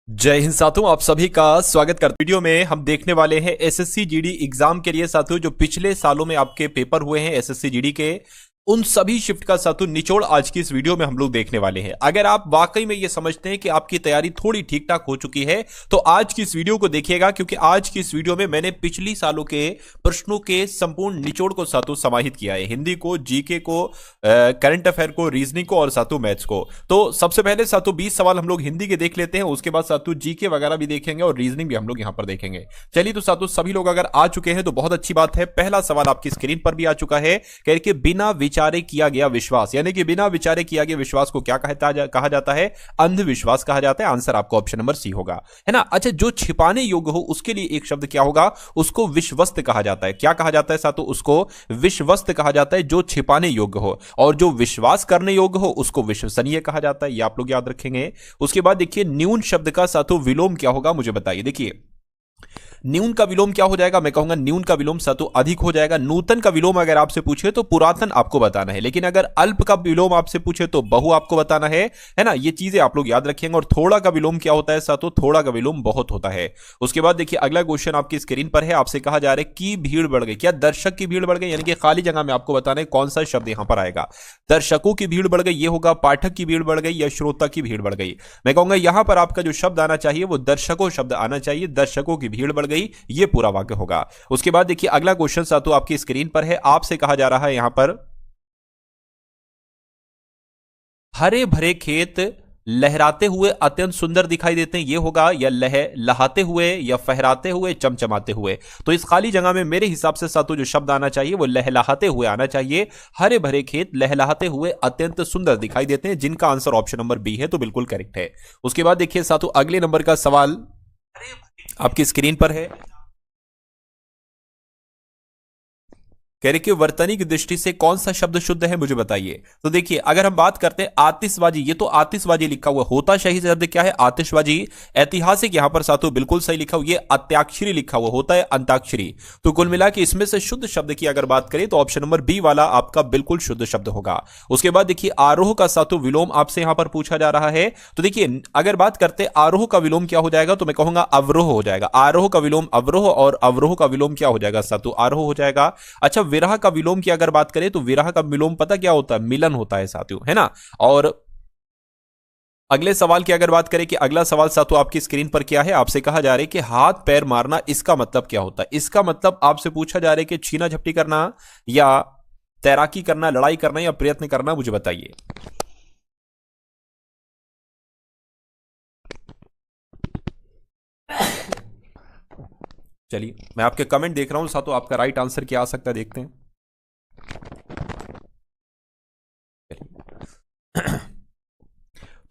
जय हिंद साथियों, आप सभी का स्वागत करते वीडियो में हम देखने वाले हैं एसएससी जीडी एग्जाम के लिए साथियों जो पिछले सालों में आपके पेपर हुए हैं एसएससी जीडी के उन सभी शिफ्ट का साथियों निचोड़ आज की इस वीडियो में हम लोग देखने वाले हैं। अगर आप वाकई में ये समझते हैं कि आपकी तैयारी थोड़ी ठीक ठाक हो चुकी है तो आज की इस वीडियो को देखिएगा, क्योंकि आज की इस वीडियो में मैंने पिछली सालों के प्रश्नों के संपूर्ण निचोड़ को साथियों समाहित किया है। हिंदी को, जीके को, करंट अफेयर को, रीजनिंग को और साथियों मैथ्स को। तो सबसे पहले साथियों 20 सवाल हम लोग हिंदी के देख लेते हैं, उसके बाद साथियों जीके वगैरह भी देखेंगे और रीजनिंग भी हम लोग यहां पर देखेंगे। चलिए तो साथियों सभी लोग अगर आ चुके हैं तो बहुत अच्छी बात है। पहला सवाल आपकी स्क्रीन पर भी आ चुका है, कह के बिना विचारे किया गया विश्वास, यानी कि बिना विचारे किया गया विश्वास को क्या कहा जाता है? अंधविश्वास कहा जाता है। आंसर आपको ऑप्शन नंबर सी होगा, है ना। अच्छा, जो छिपाने योग्य हो उसके लिए एक शब्द क्या होगा? उसको विश्वस्त कहा जाता है। क्या कहा जाता है साथियों? उसको विश्वस्त कहा जाता है, जो छिपाने योग्य हो। और जो विश्वास करने योग्य हो उसको विश्वसनीय कहा जाता है। ये आप लोग याद रखेंगे। उसके बाद देखिए न्यून शब्द का साथियों विलोम क्या होगा, मुझे बताइए। देखिए न्यून का विलोम क्या हो जाएगा? मैं कहूंगा न्यून का विलोम साथियों अधिक हो जाएगा। नूतन का विलोम अगर आपसे पूछे तो पुरातन आपको बताना है, लेकिन अगर अल्प का विलोम आपसे पूछे तो बहु आपको बताना है ना। ये चीजें आप लोग याद रखेंगे। और थोड़ा का विलोम क्या होता है साथियों? थोड़ा का विलोम बहुत होता है। उसके बाद देखिए अगला क्वेश्चन आपकी स्क्रीन पर है, आपसे कहा जा रहा है कि भीड़ बढ़ गई। क्या दर्शक की भीड़ बढ़ गई? यानी कि खाली जगह में आपको बताना है कौन सा शब्द यहां पर आएगा। दर्शकों की भीड़ बढ़ गई ये होगा, पाठक की भीड़ बढ़ गई या श्रोता की भीड़ बढ़ गई। मैं कहूंगा यहां पर आपका जो शब्द आना चाहिए वो दर्शकों शब्द आना चाहिए। दर्शकों की भीड़ बढ़ गई ये पूरा वाक्य होगा। उसके बाद देखिए अगला क्वेश्चन साथियों आपकी स्क्रीन पर है, आपसे कहा जा रहा है यहां पर हरे भरे खेत लहराते हुए अत्यंत सुंदर दिखाई देते हैं, ये होगा, या लहाते हुए या फहराते हुए, चमचमाते हुए। तो इस खाली जगह में मेरे हिसाब से साथियों जो शब्द आना चाहिए वो लहलहाते हुए आना चाहिए। हरे भरे खेत लहलहाते हुए अत्यंत सुंदर दिखाई देते हैं, जिनका आंसर ऑप्शन नंबर बी है, तो बिल्कुल करेक्ट है। उसके बाद देखिए साथियों अगले नंबर का सवाल आपकी स्क्रीन पर है, कह रहे कि वर्तनी की दृष्टि से कौन सा शब्द शुद्ध है, मुझे बताइए। तो देखिए अगर हम बात करते हैं आतिशबाजी, ये तो आतिशबाजी लिखा हुआ होता, सही शब्द क्या है? आतिशबाजी। ऐतिहासिक यहां पर साथियों बिल्कुल सही लिखा हुआ, ये अत्याक्षरी लिखा हुआ होता है, अंताक्षरी। तो कुल मिला के इसमें से शुद्ध शब्द की अगर बात करें तो ऑप्शन नंबर बी वाला आपका बिल्कुल शुद्ध शब्द होगा। उसके बाद देखिए आरोह का साथियों विलोम आपसे यहां पर पूछा जा रहा है। तो देखिए अगर बात करते हैं आरोह का विलोम क्या हो जाएगा, तो मैं कहूंगा अवरोह हो जाएगा। आरोह का विलोम अवरोह और अवरोह का विलोम क्या हो जाएगा साथियों? आरोह हो जाएगा। अच्छा, विरह का विलोम की अगर बात करें तो विरह का विलोम पता क्या होता है? मिलन होता है साथियों, है ना। और अगले सवाल की अगर बात करें कि अगला सवाल साथियों आपकी स्क्रीन पर क्या है, आपसे कहा जा रहा है कि हाथ पैर मारना इसका मतलब क्या होता है? इसका मतलब आपसे पूछा जा रहा है कि छीना झपटी करना या तैराकी करना, लड़ाई करना या प्रयत्न करना, मुझे बताइए। चलिए मैं आपके कमेंट देख रहा हूं साथियों, आपका राइट आंसर क्या आ सकता है देखते हैं।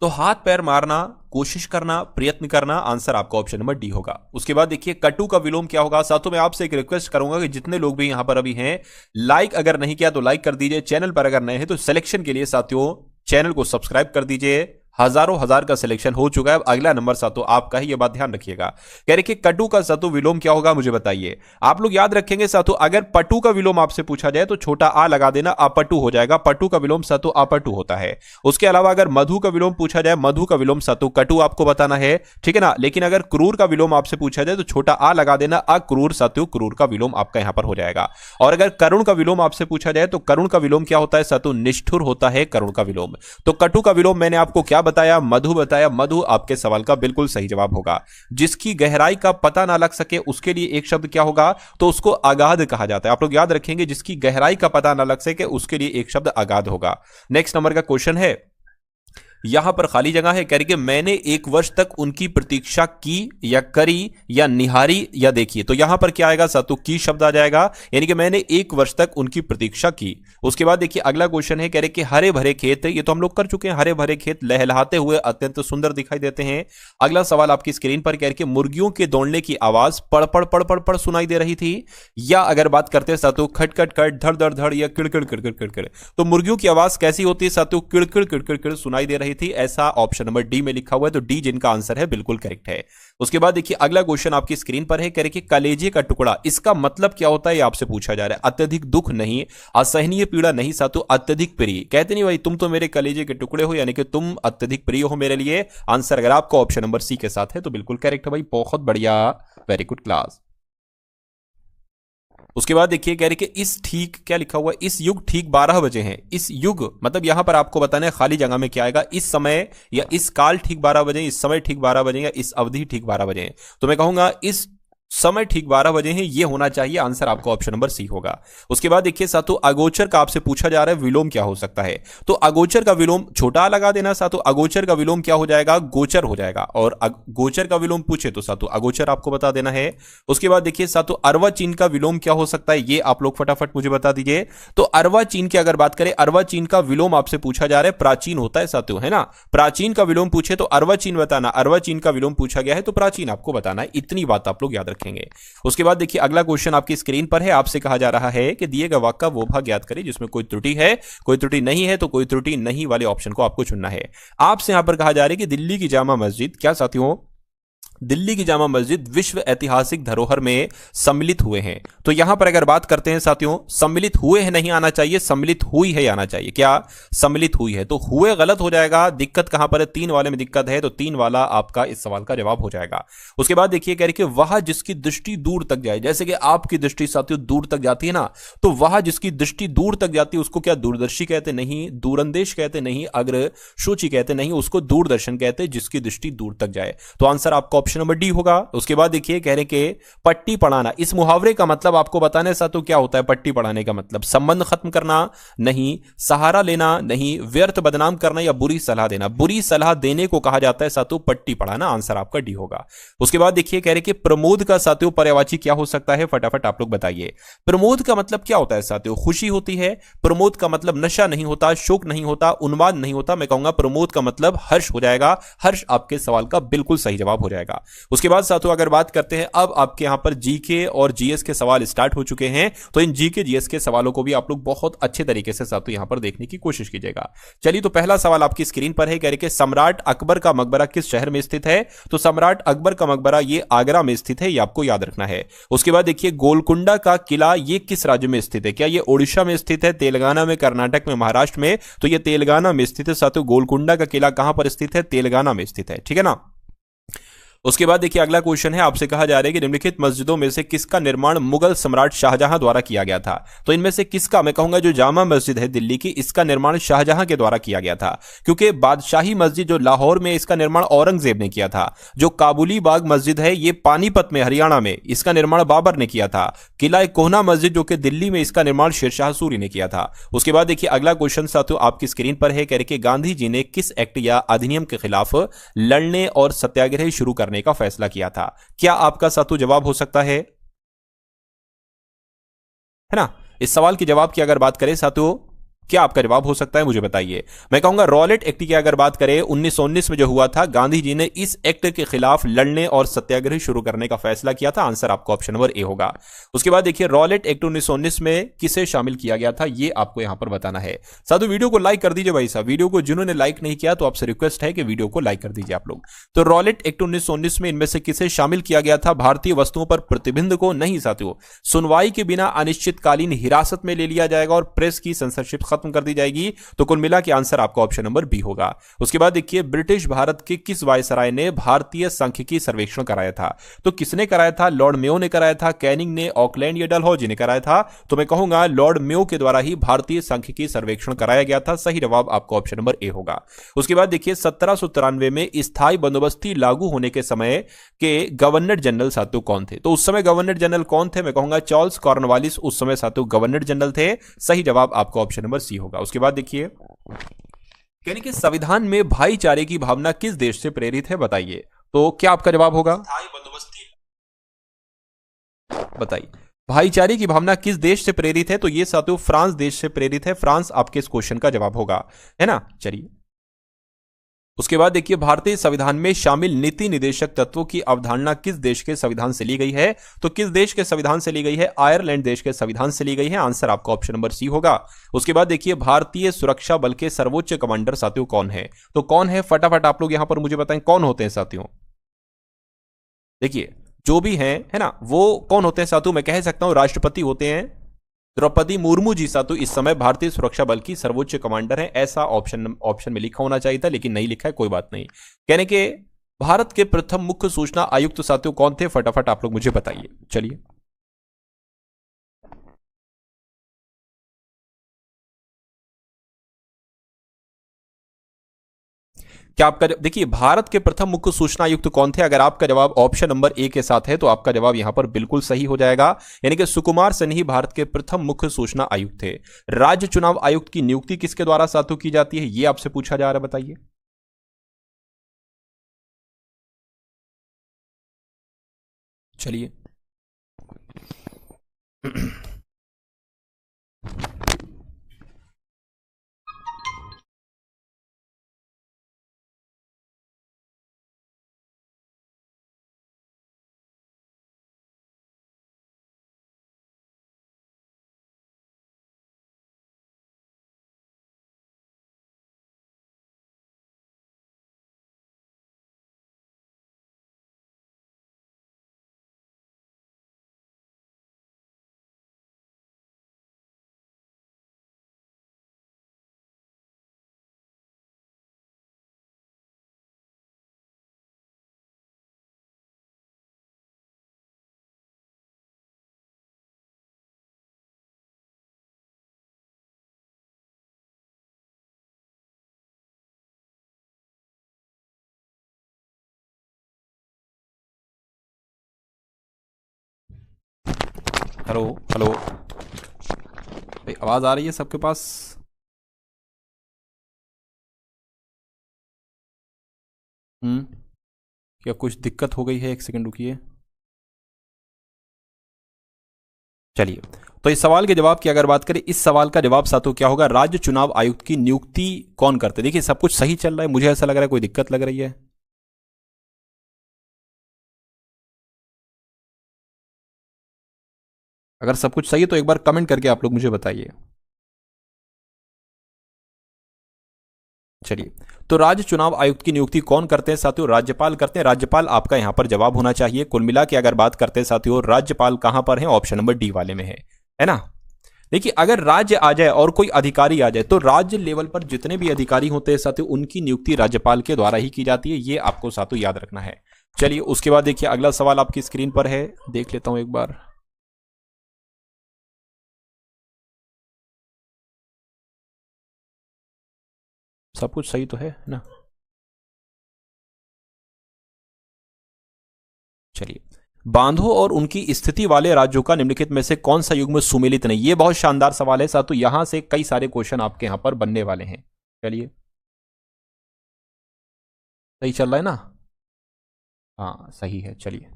तो हाथ पैर मारना, कोशिश करना, प्रयत्न करना, आंसर आपका ऑप्शन नंबर डी होगा। उसके बाद देखिए कटु का विलोम क्या होगा साथियों? मैं आपसे एक रिक्वेस्ट करूंगा कि जितने लोग भी यहां पर अभी हैं, लाइक अगर नहीं किया तो लाइक कर दीजिए। चैनल पर अगर नए हैं तो सिलेक्शन के लिए साथियों चैनल को सब्सक्राइब कर दीजिए। हजारों हजार का सिलेक्शन हो चुका है। अब अगला नंबर साथियों आपका ही, ये बात ध्यान रखिएगा। कह रहे कि कटु का साथियों विलोम क्या होगा, मुझे बताइए। आप लोग याद रखेंगे साथियों अगर पटु का विलोम आपसे पूछा जाए तो छोटा आ लगा देना, अपटु हो जाएगा। पटु का विलोम साथियों अपटु होता है। उसके अलावा अगर मधु का विलोम पूछा जाए, मधु का विलोम साथियों कटु आपको बताना है, ठीक है ना। लेकिन अगर क्रूर का विलोम आपसे पूछा जाए तो छोटा आ लगा देना, अक्रूर साथियों क्रूर का विलोम आपका यहां पर हो जाएगा। और अगर करुण का विलोम आपसे पूछा जाए तो करुण का विलोम क्या होता है साथियों? निष्ठुर होता है करुण का विलोम। तो कटु का विलोम मैंने आपको क्या बताया? मधु बताया। मधु आपके सवाल का बिल्कुल सही जवाब होगा। जिसकी गहराई का पता ना लग सके उसके लिए एक शब्द क्या होगा? तो उसको अगाध कहा जाता है। आप लोग याद रखेंगे, जिसकी गहराई का पता ना लग सके उसके लिए एक शब्द अगाध होगा। नेक्स्ट नंबर का क्वेश्चन है, यहां पर खाली जगह है, कह रही कि मैंने एक वर्ष तक उनकी प्रतीक्षा की या करी या निहारी या देखी। तो यहां पर क्या आएगा साथियों? की शब्द आ जाएगा, यानी कि मैंने एक वर्ष तक उनकी प्रतीक्षा की। उसके बाद देखिए अगला क्वेश्चन है, कह रहे कि हरे भरे खेत, ये तो हम लोग कर चुके हैं, हरे भरे खेत लहलहाते हुए अत्यंत सुंदर दिखाई देते हैं। अगला सवाल आपकी स्क्रीन पर कह रहे कि मुर्गियों के दौड़ने की आवाज पड़ पड़ पड़ पड़ पड़ सुनाई दे रही थी, या अगर बात करते हैं साथियों खट खट खट, धड़ धड़ धड़ या किड़किड़ किड़किड़ किड़किड़। तो मुर्गियों की आवाज कैसी होती है साथियों? किड़किड़ किड़किड़ किड़ सुनाई दे रही थी, ऐसा ऑप्शन नंबर डी में लिखा हुआ है। तो डी जिनका आंसर है बिल्कुल करेक्ट है। उसके बाद देखिए अगला क्वेश्चन आपकी स्क्रीन पर है, कह रहे कि कलेजे का टुकड़ा, इसका मतलब क्या होता है ये आपसे पूछा जा रहा है। अत्यधिक दुख नहीं, असहनीय पीड़ा नहीं साथियों, अत्यधिक प्रिय। कहते नहीं भाई तुम तो मेरे कलेजे के टुकड़े हो, यानी कि तुम अत्यधिक प्रिय हो मेरे लिए। आंसर अगर आपका ऑप्शन नंबर सी के साथ है तो बिल्कुल करेक्ट है भाई, बहुत बढ़िया, वेरी गुड क्लास। उसके बाद देखिए कह रहे कि इस ठीक क्या लिखा हुआ है, इस युग ठीक 12 बजे हैं। इस युग मतलब यहां पर आपको बताना है खाली जगह में क्या आएगा, इस समय या इस काल ठीक 12 बजे, इस समय ठीक 12 बजे, या इस अवधि ठीक 12 बजे। तो मैं कहूंगा इस समय ठीक 12 बजे हैं, ये होना चाहिए। आंसर आपका ऑप्शन नंबर सी होगा। उसके बाद देखिए साथों अगोचर का आपसे पूछा जा रहा है विलोम क्या हो सकता है। तो अगोचर का विलोम छोटा लगा देना साथों, अगोचर का विलोम क्या हो जाएगा, गोचर हो जाएगा। और गोचर का विलोम पूछे तो साथों अगोचर आपको बता देना है। उसके बाद देखिए साथों अर्वाचीन का विलोम क्या हो सकता है, ये आप लोग फटाफट मुझे बता दीजिए। तो अर्वाचीन की अगर बात करें, अर्वाचीन का विलोम आपसे पूछा जा रहा है, प्राचीन होता है साथियों, है ना। प्राचीन का विलोम पूछे तो अर्वाचीन बताना, अर्वाचीन का विलोम पूछा गया है तो प्राचीन आपको बताना है। इतनी बात आप लोग याद रखेंगे। उसके बाद देखिए अगला क्वेश्चन आपकी स्क्रीन पर है, आपसे कहा जा रहा है कि दिए गए वाक्य का वो भाग याद करें जिसमें कोई त्रुटि है। कोई त्रुटि नहीं है तो कोई त्रुटि नहीं वाले ऑप्शन को आपको चुनना है। आपसे यहां पर कहा जा रहा है कि दिल्ली की जामा मस्जिद, क्या साथियों, दिल्ली की जामा मस्जिद विश्व ऐतिहासिक धरोहर में सम्मिलित हुए हैं। तो यहां पर अगर बात करते हैं साथियों, सम्मिलित हुए हैं नहीं आना चाहिए, सम्मिलित हुई है आना चाहिए। क्या सम्मिलित हुई है, तो हुए गलत हो जाएगा। दिक्कत कहां पर है, 3 वाले में दिक्कत है, तो 3 वाला आपका इस सवाल का जवाब हो जाएगा। उसके बाद देखिए कह रहे कि वह जिसकी दृष्टि दूर तक जाए, जैसे कि आपकी दृष्टि साथियों दूर तक जाती है ना, तो वह जिसकी दृष्टि दूर तक जाती है उसको क्या दूरदर्शी कहते नहीं, दूरंदेश कहते नहीं, अग्रसूची कहते नहीं, उसको दूरदर्शन कहते, जिसकी दृष्टि दूर तक जाए। तो आंसर आपका ऑप्शन नंबर डी होगा। उसके बाद देखिए कह रहे कि पट्टी पढ़ाना, इस मुहावरे का मतलब आपको बताने साथियों क्या होता है। पट्टी पढ़ाने का मतलब संबंध खत्म करना नहीं, सहारा लेना नहीं, व्यर्थ बदनाम करना या बुरी सलाह देना। बुरी सलाह देने को कहा जाता है साथियों पट्टी पढ़ाना। आंसर आपका डी होगा। उसके बाद देखिए कह रहे कि प्रमोद का साथियों पर्यायवाची क्या हो सकता है, फटाफट आप लोग बताइए। प्रमोद का मतलब क्या होता है साथियों, खुशी होती है। प्रमोद का मतलब नशा नहीं होता, शोक नहीं होता, उन्माद नहीं होता। मैं कहूंगा प्रमोद का मतलब हर्ष हो जाएगा। हर्ष आपके सवाल का बिल्कुल सही जवाब हो जाएगा। उसके बाद साथियों अगर बात करते हैं, अब आपके यहां पर जीके और जीएस के सवाल स्टार्ट हो चुके हैं। तो इन जीके जीएस के सवालों को भी आप लोग बहुत अच्छे तरीके से साथियों यहां पर देखने की कोशिश कीजिएगा। चलिए तो पहला सवाल आपकी स्क्रीन पर है, कह रहे कि सम्राट अकबर का मकबरा किस शहर में स्थित है। तो सम्राट अकबर का मकबरा ये आगरा में स्थित है, ये आपको याद रखना है। उसके बाद देखिए गोलकुंडा का किला ये किस राज्य में स्थित है, क्या ये ओडिशा में स्थित है, तेलंगाना में, कर्नाटक में, महाराष्ट्र में। तो ये तेलंगाना में स्थित है साथियों। गोलकुंडा का किला कहां पर स्थित है, तेलंगाना में स्थित है, ठीक है ना। उसके बाद देखिए अगला क्वेश्चन है, आपसे कहा जा रहा है कि निम्नलिखित मस्जिदों में से किसका निर्माण मुगल सम्राट शाहजहां द्वारा किया गया था। तो इनमें से किसका, मैं कहूंगा जो जामा मस्जिद है दिल्ली की, इसका निर्माण शाहजहां के द्वारा किया गया था। क्योंकि बादशाही मस्जिद जो लाहौर में, इसका निर्माण औरंगजेब ने किया था। जो काबुली बाग मस्जिद है ये पानीपत में, हरियाणा में, इसका निर्माण बाबर ने किया था। किला कोहना मस्जिद जो कि दिल्ली में, इसका निर्माण शेरशाह सूरी ने किया था। उसके बाद देखिए अगला क्वेश्चन साथियों आपकी स्क्रीन पर है, कह रहे कि गांधी जी ने किस एक्ट या अधिनियम के खिलाफ लड़ने और सत्याग्रह शुरू करने का फैसला किया था। क्या आपका साथों जवाब हो सकता है ना। इस सवाल के जवाब की अगर बात करें साथियों, क्या आपका जवाब हो सकता है मुझे बताइए। मैं कहूंगा रॉलेट एक्ट की अगर बात करें 1919 में जो हुआ था, गांधी जी ने इस एक्ट के खिलाफ लड़ने और सत्याग्रह शुरू करने का फैसला किया था। आंसर आपका ऑप्शन नंबर ए होगा। उसके बाद देखिए रॉलेट एक्ट 1919 में किसे शामिल किया गया था, यह आपको यहां पर बताना है। साथियों वीडियो को लाइक कर दीजिए भाई साहब, वीडियो को जिन्होंने लाइक नहीं किया तो आपसे रिक्वेस्ट है कि वीडियो को लाइक कर दीजिए आप लोग। तो रॉलेट एक्ट 1919 में इनमें से किसे शामिल किया गया था, भारतीय वस्तुओं पर प्रतिबंध को नहीं साथियों, सुनवाई के बिना अनिश्चितकालीन हिरासत में ले लिया जाएगा और प्रेस की सेंसरशिप खत्म कर दी जाएगी। तो कुल मिला के आंसर आपका ऑप्शन नंबर बी होगा। उसके बाद देखिए ब्रिटिश भारत के किस वायसराय ने भारतीय सांख्यिकी सर्वेक्षण कराया था। तो किसने कराया था, लॉर्ड मेयो ने कराया था, कैनिंग ने, ऑकलैंड या डलहौजी ने कराया था। तो मैं कहूंगा लॉर्ड मेयो के द्वारा ही भारतीय सांख्यिकी सर्वेक्षण कराया गया था। सही जवाब आपका ऑप्शन नंबर ए होगा। उसके बाद देखिए 1793 में स्थायी बंदोबस्ती लागू होने के समय के गवर्नर जनरल साथियों कौन थे। तो उस समय गवर्नर जनरल कौन थे, मैं कहूंगा चार्ल्स कॉर्नवालिस उस समय साथियों गवर्नर जनरल थे। सही जवाब आपका ऑप्शन नंबर सी होगा। उसके बाद देखिए यानी कि संविधान में भाईचारे की भावना किस देश से प्रेरित है, बताइए। तो क्या आपका जवाब होगा, बताइए भाईचारे की भावना किस देश से प्रेरित है। तो ये साथियों फ्रांस देश से प्रेरित है। फ्रांस आपके इस क्वेश्चन का जवाब होगा, है ना। चलिए उसके बाद देखिए भारतीय संविधान में शामिल नीति निदेशक तत्वों की अवधारणा किस देश के संविधान से ली गई है? तो किस देश के संविधान से ली गई है? आयरलैंड देश के संविधान से ली गई है। आंसर आपका ऑप्शन नंबर सी होगा। उसके बाद देखिए भारतीय सुरक्षा बल के सर्वोच्च कमांडर साथियों कौन है? तो कौन है, फटाफट आप लोग यहां पर मुझे बताएं कौन होते हैं साथियों। देखिए जो भी हैं है ना, वो कौन होते हैं साथियों? मैं कह सकता हूं राष्ट्रपति होते हैं द्रौपदी मुर्मू जी साथियों इस समय भारतीय सुरक्षा बल की सर्वोच्च कमांडर है। ऐसा ऑप्शन में लिखा होना चाहिए था, लेकिन नहीं लिखा है, कोई बात नहीं। कहने के भारत के प्रथम मुख्य सूचना आयुक्त साथियों कौन थे? फटाफट आप लोग मुझे बताइए। चलिए क्या आपका देखिए भारत के प्रथम मुख्य सूचना आयुक्त कौन थे? अगर आपका जवाब ऑप्शन नंबर ए के साथ है तो आपका जवाब यहां पर बिल्कुल सही हो जाएगा, यानी कि सुकुमार सन्ही भारत के प्रथम मुख्य सूचना आयुक्त थे। राज्य चुनाव आयुक्त की नियुक्ति किसके द्वारा साथियों की जाती है, यह आपसे पूछा जा रहा है, बताइए। चलिए हेलो हेलो भाई, आवाज आ रही है सबके पास? क्या कुछ दिक्कत हो गई है? एक सेकंड रुकिए। चलिए तो इस सवाल के जवाब की अगर बात करें, इस सवाल का जवाब साथियों क्या होगा? राज्य चुनाव आयुक्त की नियुक्ति कौन करते? देखिए सब कुछ सही चल रहा है, मुझे ऐसा लग रहा है कोई दिक्कत लग रही है। अगर सब कुछ सही है तो एक बार कमेंट करके आप लोग मुझे बताइए। चलिए तो राज्य चुनाव आयुक्त की नियुक्ति कौन करते हैं साथियों? राज्यपाल करते हैं। राज्यपाल आपका यहां पर जवाब होना चाहिए। कुल मिला के अगर बात करते हैं साथियों, राज्यपाल कहां पर है? ऑप्शन नंबर डी वाले में है ना। देखिए अगर राज्य आ जाए और कोई अधिकारी आ जाए तो राज्य लेवल पर जितने भी अधिकारी होते हैं साथियों उनकी नियुक्ति राज्यपाल के द्वारा ही की जाती है, ये आपको साथियों याद रखना है। चलिए उसके बाद देखिए अगला सवाल आपकी स्क्रीन पर है, देख लेता हूं एक बार। सब कुछ सही तो है ना? चलिए बांधों और उनकी स्थिति वाले राज्यों का निम्नलिखित में से कौन सा युग्म सुमेलित नहीं? ये बहुत शानदार सवाल है साथियों, यहां से कई सारे क्वेश्चन आपके यहां पर बनने वाले हैं। चलिए सही चल रहा है ना? हाँ सही है। चलिए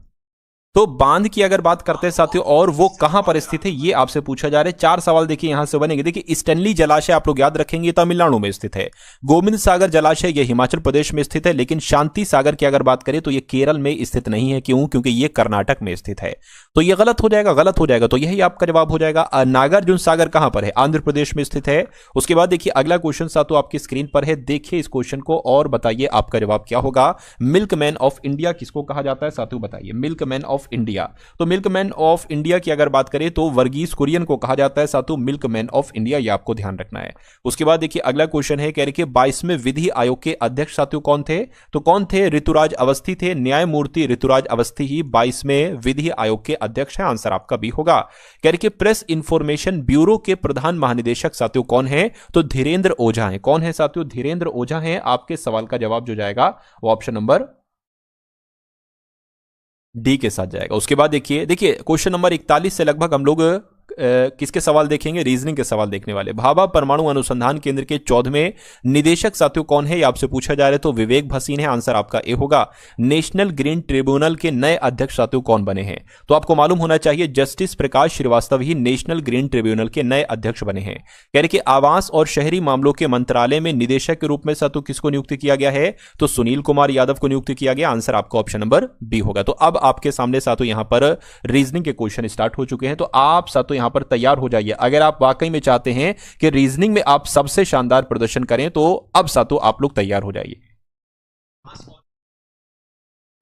तो बांध की अगर बात करते हैं साथियों और वो कहां पर स्थित है, ये आपसे पूछा जा रहा है। चार सवाल देखिए यहां से बनेंगे। देखिए स्टैनली जलाशय आप लोग याद रखेंगे तमिलनाडु में स्थित है। गोविंद सागर जलाशय ये हिमाचल प्रदेश में स्थित है, लेकिन शांति सागर की अगर बात करें तो ये केरल में स्थित नहीं है। क्यों? क्योंकि ये कर्नाटक में स्थित है। तो ये गलत हो जाएगा, गलत हो जाएगा, तो यही आपका जवाब हो जाएगा। नागार्जुन सागर कहां पर है? आंध्र प्रदेश में स्थित है। उसके बाद देखिए अगला क्वेश्चन साथियों आपकी स्क्रीन पर है, देखिए इस क्वेश्चन को और बताइए आपका जवाब क्या होगा। मिल्कमैन ऑफ इंडिया किसको कहा जाता है साथियों, बताइए। मिल्कमैन ऑफ इंडिया, तो मिल्कमैन ऑफ इंडिया की अगर बात करें तो वर्गीस कुरियन को कहा जाता है साथियों मिल्कमैन ऑफ इंडिया, ये आपको ध्यान रखना है। उसके बाद देखिए अगला क्वेश्चन है, कह रहे कि 22वें विधि आयोग के अध्यक्ष साथियों कौन थे? तो कौन थे? ऋतुराज अवस्थी थे। न्यायमूर्ति ऋतुराज अवस्थी ही 22वें विधि आयोग के अध्यक्ष हैं। आंसर आपका भी होगा। कह रहे कि प्रेस इंफॉर्मेशन ब्यूरो के प्रधान महानिदेशक साथियों कौन है? तो धीरेन्द्र ओझा है। कौन है साथियों? धीरेन्द्र ओझा है। आपके सवाल का जवाब जो जाएगा वो ऑप्शन नंबर डी के साथ जाएगा। उसके बाद देखिए देखिए क्वेश्चन नंबर 41 से लगभग हम लोग किसके सवाल देखेंगे, रीजनिंग के सवाल देखने वाले। भाभा परमाणु अनुसंधान केंद्र के 14वें निदेशक साथियों कौन है, ये आपसे पूछा जा रहा है, तो विवेक भसीन है, आंसर आपका ए होगा। नेशनल ग्रीन ट्रिब्यूनल के नए अध्यक्ष साथियों कौन बने हैं, तो आपको मालूम होना चाहिए जस्टिस प्रकाश श्रीवास्तव ही नेशनल ग्रीन ट्रिब्यूनल के नए अध्यक्ष बने हैं। कह रहे कि आवास और शहरी मामलों के मंत्रालय में निदेशक के रूप में साथियों किसको नियुक्त किया गया है, तो सुनील कुमार यादव को नियुक्त किया गया, आंसर आपका ऑप्शन नंबर बी होगा। तो अब आपके सामने साथियों यहां पर रीजनिंग के क्वेश्चन स्टार्ट हो चुके हैं, तो आप साथियों यहां पर तैयार हो जाइए। अगर आप वाकई में चाहते हैं कि रीजनिंग में आप सबसे शानदार प्रदर्शन करें तो अब साथियों आप लोग तैयार हो जाइए,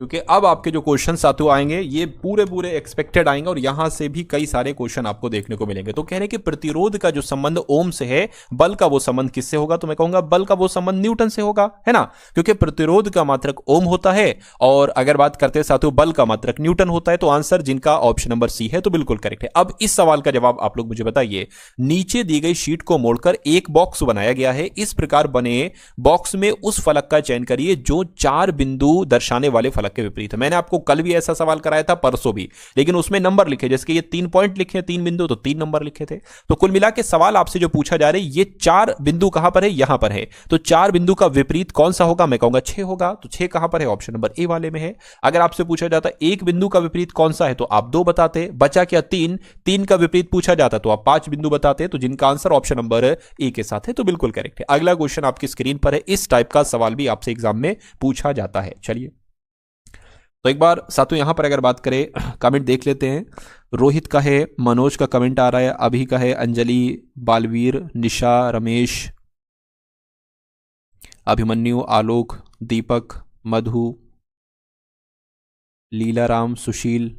क्योंकि अब आपके जो क्वेश्चन साथियों आएंगे ये पूरे पूरे एक्सपेक्टेड आएंगे और यहां से भी कई सारे क्वेश्चन आपको देखने को मिलेंगे। तो कह रहे हैं कि प्रतिरोध का जो संबंध ओम से है, बल का वो संबंध किससे होगा, तो मैं कहूंगा बल का वो संबंध न्यूटन से होगा, है ना, क्योंकि प्रतिरोध का मात्रक ओम होता है और अगर बात करते हैं साथियों बल का मात्रक न्यूटन होता है। तो आंसर जिनका ऑप्शन नंबर सी है तो बिल्कुल करेक्ट है। अब इस सवाल का जवाब आप लोग मुझे बताइए। नीचे दी गई शीट को मोड़कर एक बॉक्स बनाया गया है, इस प्रकार बने बॉक्स में उस फलक का चयन करिए जो 4 बिंदु दर्शाने वाले फलक के विपरीत है। मैंने आपको कल भी ऐसा सवाल कराया था, परसों भी, लेकिन उसमें नंबर लिखे, जैसे कि ये 3 पॉइंट लिखे, 3 बिंदु, तो 3 नंबर लिखे थे। तो कुल मिला के सवाल आपसे जो पूछा जा रहा है, ये 4 बिंदु कहां पर है, यहां पर है, तो 4 बिंदु का विपरीत कौन सा होगा, मैं कहूंगा 6 होगा। तो 6 कहां पर है, ऑप्शन नंबर ए वाले में है। अगर आपसे पूछा जाता एक बिंदु का विपरीत कौन सा है, तो आप 2 बताते, बचा क्या 3, 3 का विपरीत पूछा जाता तो आप 5 बिंदु बताते, तो जिनका आंसर ऑप्शन नंबर ए के साथ है तो बिल्कुल करेक्ट है। अगला क्वेश्चन आपकी स्क्रीन पर है, इस टाइप का सवाल भी आपसे एग्जाम में पूछा जाता है। चलिए तो एक बार साथियों यहां पर अगर बात करें, कमेंट देख लेते हैं। रोहित का है, मनोज का कमेंट आ रहा है, अभी का है, अंजलि, बालवीर, निशा, रमेश, अभिमन्यु, आलोक, दीपक, मधु, लीलाराम, सुशील,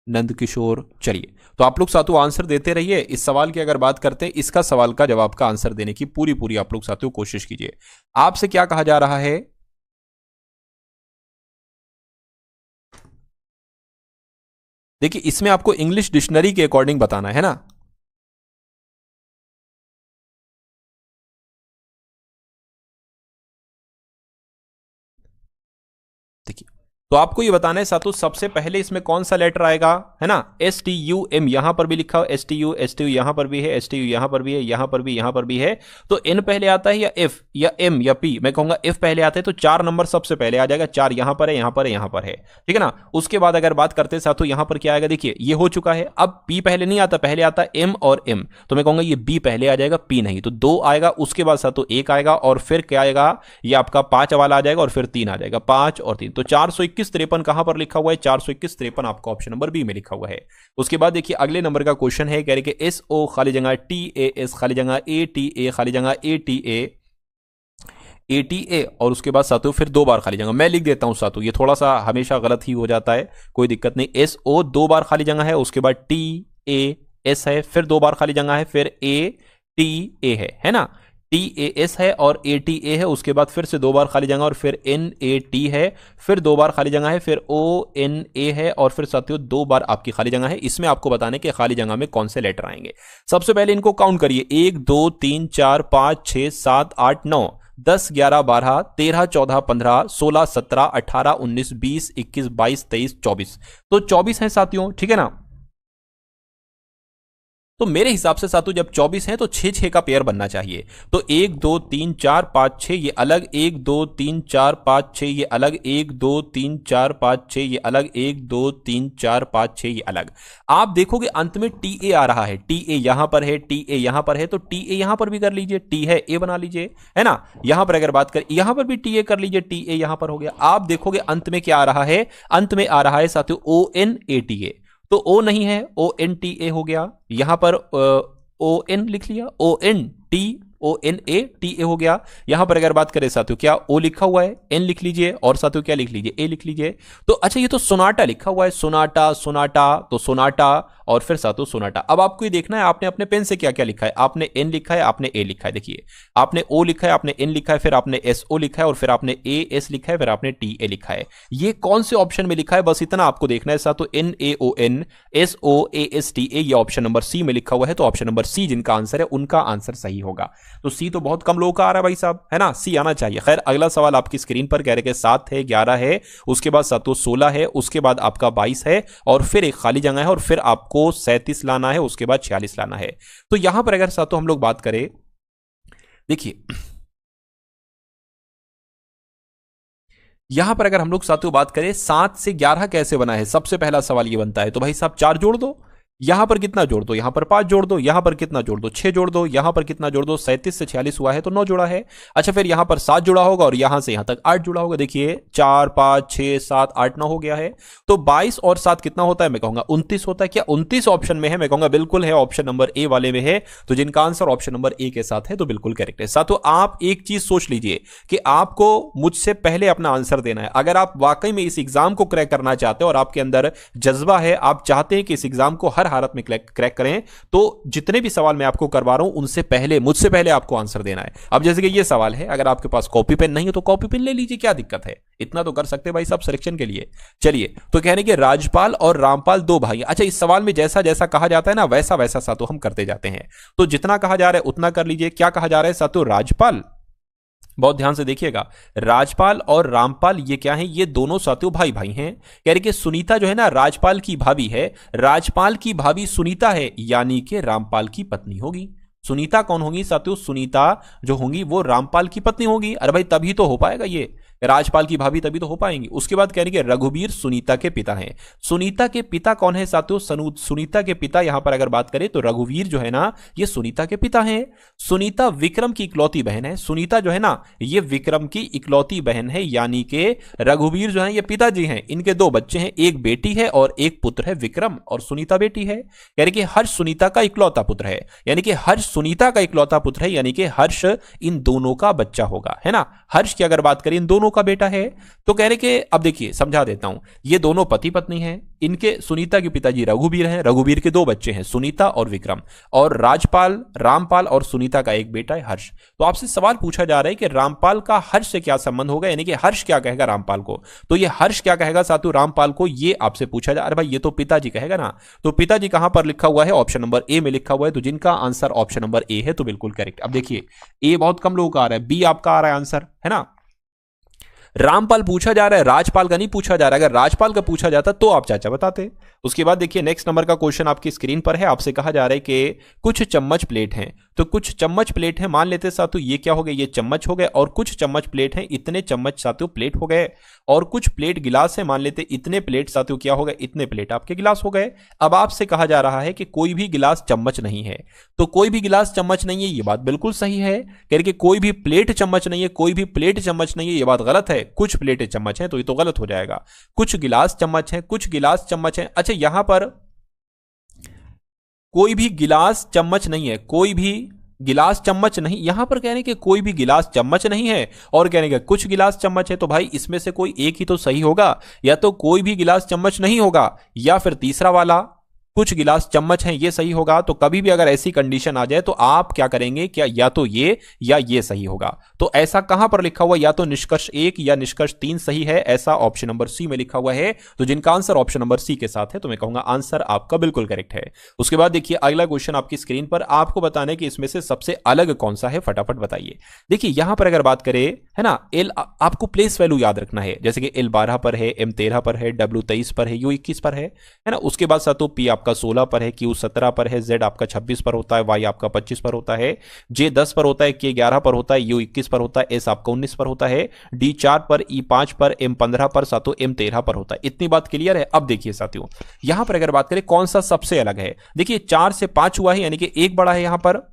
नंदकिशोर। चलिए तो आप लोग साथियों आंसर देते रहिए। इस सवाल की अगर बात करते हैं, इसका सवाल का जवाब का आंसर देने की पूरी पूरी आप लोग साथियों कोशिश कीजिए। आपसे क्या कहा जा रहा है, देखिए इसमें आपको इंग्लिश डिक्शनरी के अकॉर्डिंग बताना है ना। देखिए तो आपको ये बताना है साथियों, सबसे पहले इसमें कौन सा लेटर आएगा, है ना, STUM, यहां पर भी लिखा हो STU, STU यहां पर भी है, STU यहां पर भी है, यहां पर भी, यहां पर भी है। तो N पहले आता है या F या M या P, मैं कहूंगा F पहले आता है, तो 4 नंबर सबसे पहले आ जाएगा। 4 यहां पर है, यहां पर है, यहां पर है, ठीक है ना। उसके बाद अगर बात करते हैं साथियों यहां पर क्या आएगा, देखिए ये हो चुका है। अब P पहले नहीं आता, पहले आता M और M, तो मैं कहूंगा ये B पहले आ जाएगा, P नहीं, तो 2 आएगा। उसके बाद साथियों 1 आएगा और फिर क्या आएगा, ये आपका 5 वाला आ जाएगा और फिर 3 आ जाएगा, 5 और 3, तो 421 53 कहां पर लिखा हुआ है, 421 53 आपका ऑप्शन नंबर बी में लिखा हुआ है। उसके बाद देखिए अगले नंबर का क्वेश्चन है, कह रहे कि SO खाली जगह TAS खाली जगह ATA खाली जगह ATA और उसके बाद साथियों फिर 2 बार खाली जगह। मैं लिख देता हूं साथियों, ये थोड़ा सा हमेशा गलत ही हो जाता है, कोई दिक्कत नहीं। SO 2 बार खाली जगह है, उसके बाद TAS है, फिर 2 बार खाली जगह है, फिर ATA है ना, TAS है और ATA है, उसके बाद फिर से 2 बार खाली जगह और फिर NAT है, फिर 2 बार खाली जगह है, फिर ONA है और फिर साथियों 2 बार आपकी खाली जगह है। इसमें आपको बताने के खाली जगह में कौन से लेटर आएंगे। सबसे पहले इनको काउंट करिए, 1 2 3 4 5 6 7 8 9 10 11 12 13 14 15 16 17 18 19 20 21 22 23 24, तो 24 है साथियों, ठीक है ना। तो मेरे हिसाब से साथियों जब 24 हैं तो 6 का पेयर बनना चाहिए। तो 1 2 3 4 5 6 ये अलग, 1 2 3 4 5 6 ये अलग, 1 2 3 4 5 6 ये अलग, 1 2 3 4 5 6 ये अलग। आप देखोगे अंत में TA आ रहा है, TA यहां पर है, TA यहां पर है, तो TA यहां पर भी कर लीजिए, T है A बना लीजिए, है ना। यहां पर अगर बात करें यहां पर भी TA कर लीजिए, TA यहां पर हो गया। आप देखोगे अंत में क्या आ रहा है, अंत में आ रहा है साथियों ONATA, तो O नहीं है, ONTA हो गया। यहां पर ON लिख लिया, ONATA हो गया। यहां पर अगर बात करें साथियों क्या O लिखा हुआ है, N लिख लीजिए और साथियों क्या लिख लीजिए, A लिख लीजिए। तो अच्छा ये तो सोनाटा लिखा हुआ है, सोनाटा सोनाटा, तो सोनाटा और फिर साथियों सोनाटा। अब आपको ये देखना है आपने अपने पेन से क्या क्या लिखा है। आपने N लिखा है, आपने A लिखा है, देखिए आपने O लिखा है, आपने N लिखा है, फिर आपने SO लिखा है और फिर आपने AS लिखा है, फिर आपने TA लिखा है। ये कौन से ऑप्शन में लिखा है, बस इतना आपको देखना है साथियों। NAON SOASTA ये ऑप्शन नंबर C में लिखा हुआ है, तो ऑप्शन नंबर C जिनका आंसर है उनका आंसर सही होगा। तो सी तो बहुत कम लोगों का आ रहा है भाई साहब, है ना, सी आना चाहिए। खैर अगला सवाल आपकी स्क्रीन पर कह रहे कि 7 है, 11 है, उसके बाद 7 16 है, उसके बाद आपका 22 है और फिर एक खाली जगह है और फिर आपको 37 लाना है, उसके बाद 46 लाना है। तो यहां पर अगर सातों हम लोग बात करें, देखिए यहां पर अगर हम लोग साथियों बात करें 7 से 11 कैसे बना है, सबसे पहला सवाल ये बनता है। तो भाई साहब 4 जोड़ दो, यहां पर कितना जोड़ दो, यहां पर 5 जोड़ दो, यहां पर कितना जोड़ दो, 6 जोड़ दो, यहां पर कितना जोड़ दो, 37 से 46 हुआ है तो 9 जोड़ा है। अच्छा फिर यहां पर 7 जुड़ा होगा और यहां से यहां तक 8 जुड़ा होगा। देखिए 4 5 6 7 8 9 हो गया है। तो 22 और 7 कितना होता है, मैं कहूंगा 29 होता है। क्या 29 ऑप्शन में है, मैं कहूंगा बिल्कुल है, ऑप्शन नंबर ए वाले में है। तो जिनका आंसर ऑप्शन नंबर ए के साथ है तो बिल्कुल करेक्ट है। साथों आप एक चीज सोच लीजिए कि आपको मुझसे पहले अपना आंसर देना है। अगर आप वाकई में इस एग्जाम को क्रैक करना चाहते हो और आपके अंदर जज्बा है, आप चाहते हैं कि इस एग्जाम को हर हालत में क्रैक करें, तो जितने भी सवाल मैं आपको करवा रहा हूं उनसे पहले, मुझसे पहले आपको आंसर देना है। अब जैसे कि ये सवाल है, अगर आपके पास कॉपी पेन नहीं है तो कॉपी पेन ले लीजिए, क्या दिक्कत है, इतना तो कर सकते भाई साहब सिलेक्शन के लिए। चलिए तो कहने के राजपाल और रामपाल 2 भाई। अच्छा इस सवाल में जैसा जैसा कहा जाता है ना वैसा वैसा सातों हम करते जाते हैं। तो जितना कहा जा रहा है उतना कर लीजिए। क्या कहा जा रहा है सातों, राजपाल, बहुत ध्यान से देखिएगा, राजपाल और रामपाल ये क्या है, ये दोनों साथियों भाई भाई हैं। कह रहे कि सुनीता जो है ना राजपाल की भाभी है, राजपाल की भाभी सुनीता है, यानी कि रामपाल की पत्नी होगी। सुनीता कौन होगी साथियों, सुनीता जो होंगी वो रामपाल की पत्नी होगी। अरे भाई तभी तो हो पाएगा, ये राजपाल की भाभी तभी तो हो पाएंगी। उसके बाद कह रही है रघुवीर सुनीता के पिता हैं। सुनीता के पिता कौन है साथियों, सुनीता के पिता यहां पर अगर बात करें तो रघुवीर जो है ना ये सुनीता के पिता हैं। सुनीता विक्रम की इकलौती बहन है। सुनीता जो है ना ये विक्रम की इकलौती बहन है, यानी कि रघुवीर जो है ये पिताजी हैं, इनके 2 बच्चे हैं, एक बेटी है और एक पुत्र है विक्रम, और सुनीता बेटी है। यानी कि हर्ष सुनीता का इकलौता पुत्र है, यानी कि हर्ष सुनीता का इकलौता पुत्र है, यानी कि हर्ष इन दोनों का बच्चा होगा, है ना। हर्ष की अगर बात करें इन दोनों का बेटा है। तो कह रहे कि अब देखिए समझा देता हूं, ये दोनों पति पत्नी हैं, इनके सुनीता के पिताजी रघुवीर हैं, रघुवीर के 2 बच्चे हैं सुनीता और विक्रम, और राजपाल रामपाल और सुनीता का एक बेटा है हर्ष। तो आपसे सवाल पूछा जा रहा है कि रामपाल का हर्ष से क्या संबंध होगा, यानी कि हर्ष क्या कहेगा रामपाल को। तो ये हर्ष क्या कहेगा साथू रामपाल को, ये आपसे पूछा जा रहा है। भाई ये तो पिताजी कहेगा ना, तो पिताजी कहां पर लिखा हुआ है, ऑप्शन नंबर ए में लिखा हुआ है। तो जिनका आंसर ऑप्शन नंबर ए है तो बिल्कुल करेक्ट। अब देखिए ए बहुत कम लोगों का आ रहा है, बी आपका आ रहा है आंसर, है ना। रामपाल पूछा जा रहा है, राजपाल का नहीं पूछा जा रहा है। अगर राजपाल का पूछा जाता तो आप चाचा बताते। उसके बाद देखिए नेक्स्ट नंबर का क्वेश्चन आपकी स्क्रीन पर है। आपसे कहा जा रहा है कि कुछ चम्मच प्लेट हैं, तो कुछ चम्मच प्लेट है, मान लेते साथियों ये क्या हो गए, ये चम्मच हो गए, और कुछ चम्मच प्लेट हैं, इतने चम्मच साथियों प्लेट हो गए, और कुछ प्लेट गिलास है, मान लेते इतने प्लेट साथियों क्या हो गए, इतने प्लेट आपके गिलास हो गए। अब आपसे कहा जा रहा है कि कोई भी गिलास चम्मच नहीं है। तो कोई भी गिलास चम्मच नहीं है, ये बात बिल्कुल सही है। कह रहे कि कोई भी प्लेट चम्मच नहीं है, कोई भी प्लेट चम्मच नहीं है, ये बात गलत है। कुछ प्लेटें चम्मच है तो ये तो गलत हो जाएगा। कुछ गिलास चम्मच है, कुछ गिलास चम्मच है। अच्छा यहां पर कोई भी गिलास चम्मच नहीं है, कोई भी गिलास चम्मच नहीं, यहां पर कहने के कोई भी गिलास चम्मच नहीं है और कहने के कुछ गिलास चम्मच है। तो भाई इसमें से कोई एक ही तो सही होगा, या तो कोई भी गिलास चम्मच नहीं होगा, या फिर तीसरा वाला कुछ गिलास चम्मच हैं ये सही होगा। तो कभी भी अगर ऐसी कंडीशन आ जाए तो आप क्या करेंगे, क्या या तो ये या ये सही होगा। तो ऐसा कहां पर लिखा हुआ, या तो निष्कर्ष 1 या निष्कर्ष 3 सही है, ऐसा ऑप्शन नंबर सी में लिखा हुआ है। तो जिनका आंसर ऑप्शन नंबर सी के साथ है तो मैं कहूंगा आंसर आपका बिल्कुल करेक्ट है। उसके बाद देखिए अगला क्वेश्चन आपकी स्क्रीन पर, आपको बताना है कि इसमें से सबसे अलग कौन सा है, फटाफट बताइए। देखिए यहां पर अगर बात करें, है ना, एल आपको प्लेस वैल्यू याद रखना है, जैसे कि एल 12 पर है, एम 13 पर है, डब्ल्यू 23 पर है, यू 21 पर है ना। उसके बाद साथों पी आपका 16 पर है, क्यू 17 पर है, जेड आपका 26 पर होता है, वाई आपका 25 पर होता है, जे 10 पर होता है, के 11 पर होता है, यू 21 पर होता है, एस आपका 19 पर होता है, डी 4 पर, ई 5 पर, एम 15 पर, साथियों एम 13 पर होता है। इतनी बात क्लियर है। अब देखिए साथियों यहां पर अगर बात करें कौन सा सबसे अलग है, देखिए 4 से 5 हुआ है, यानी कि 1 बड़ा है यहां पर,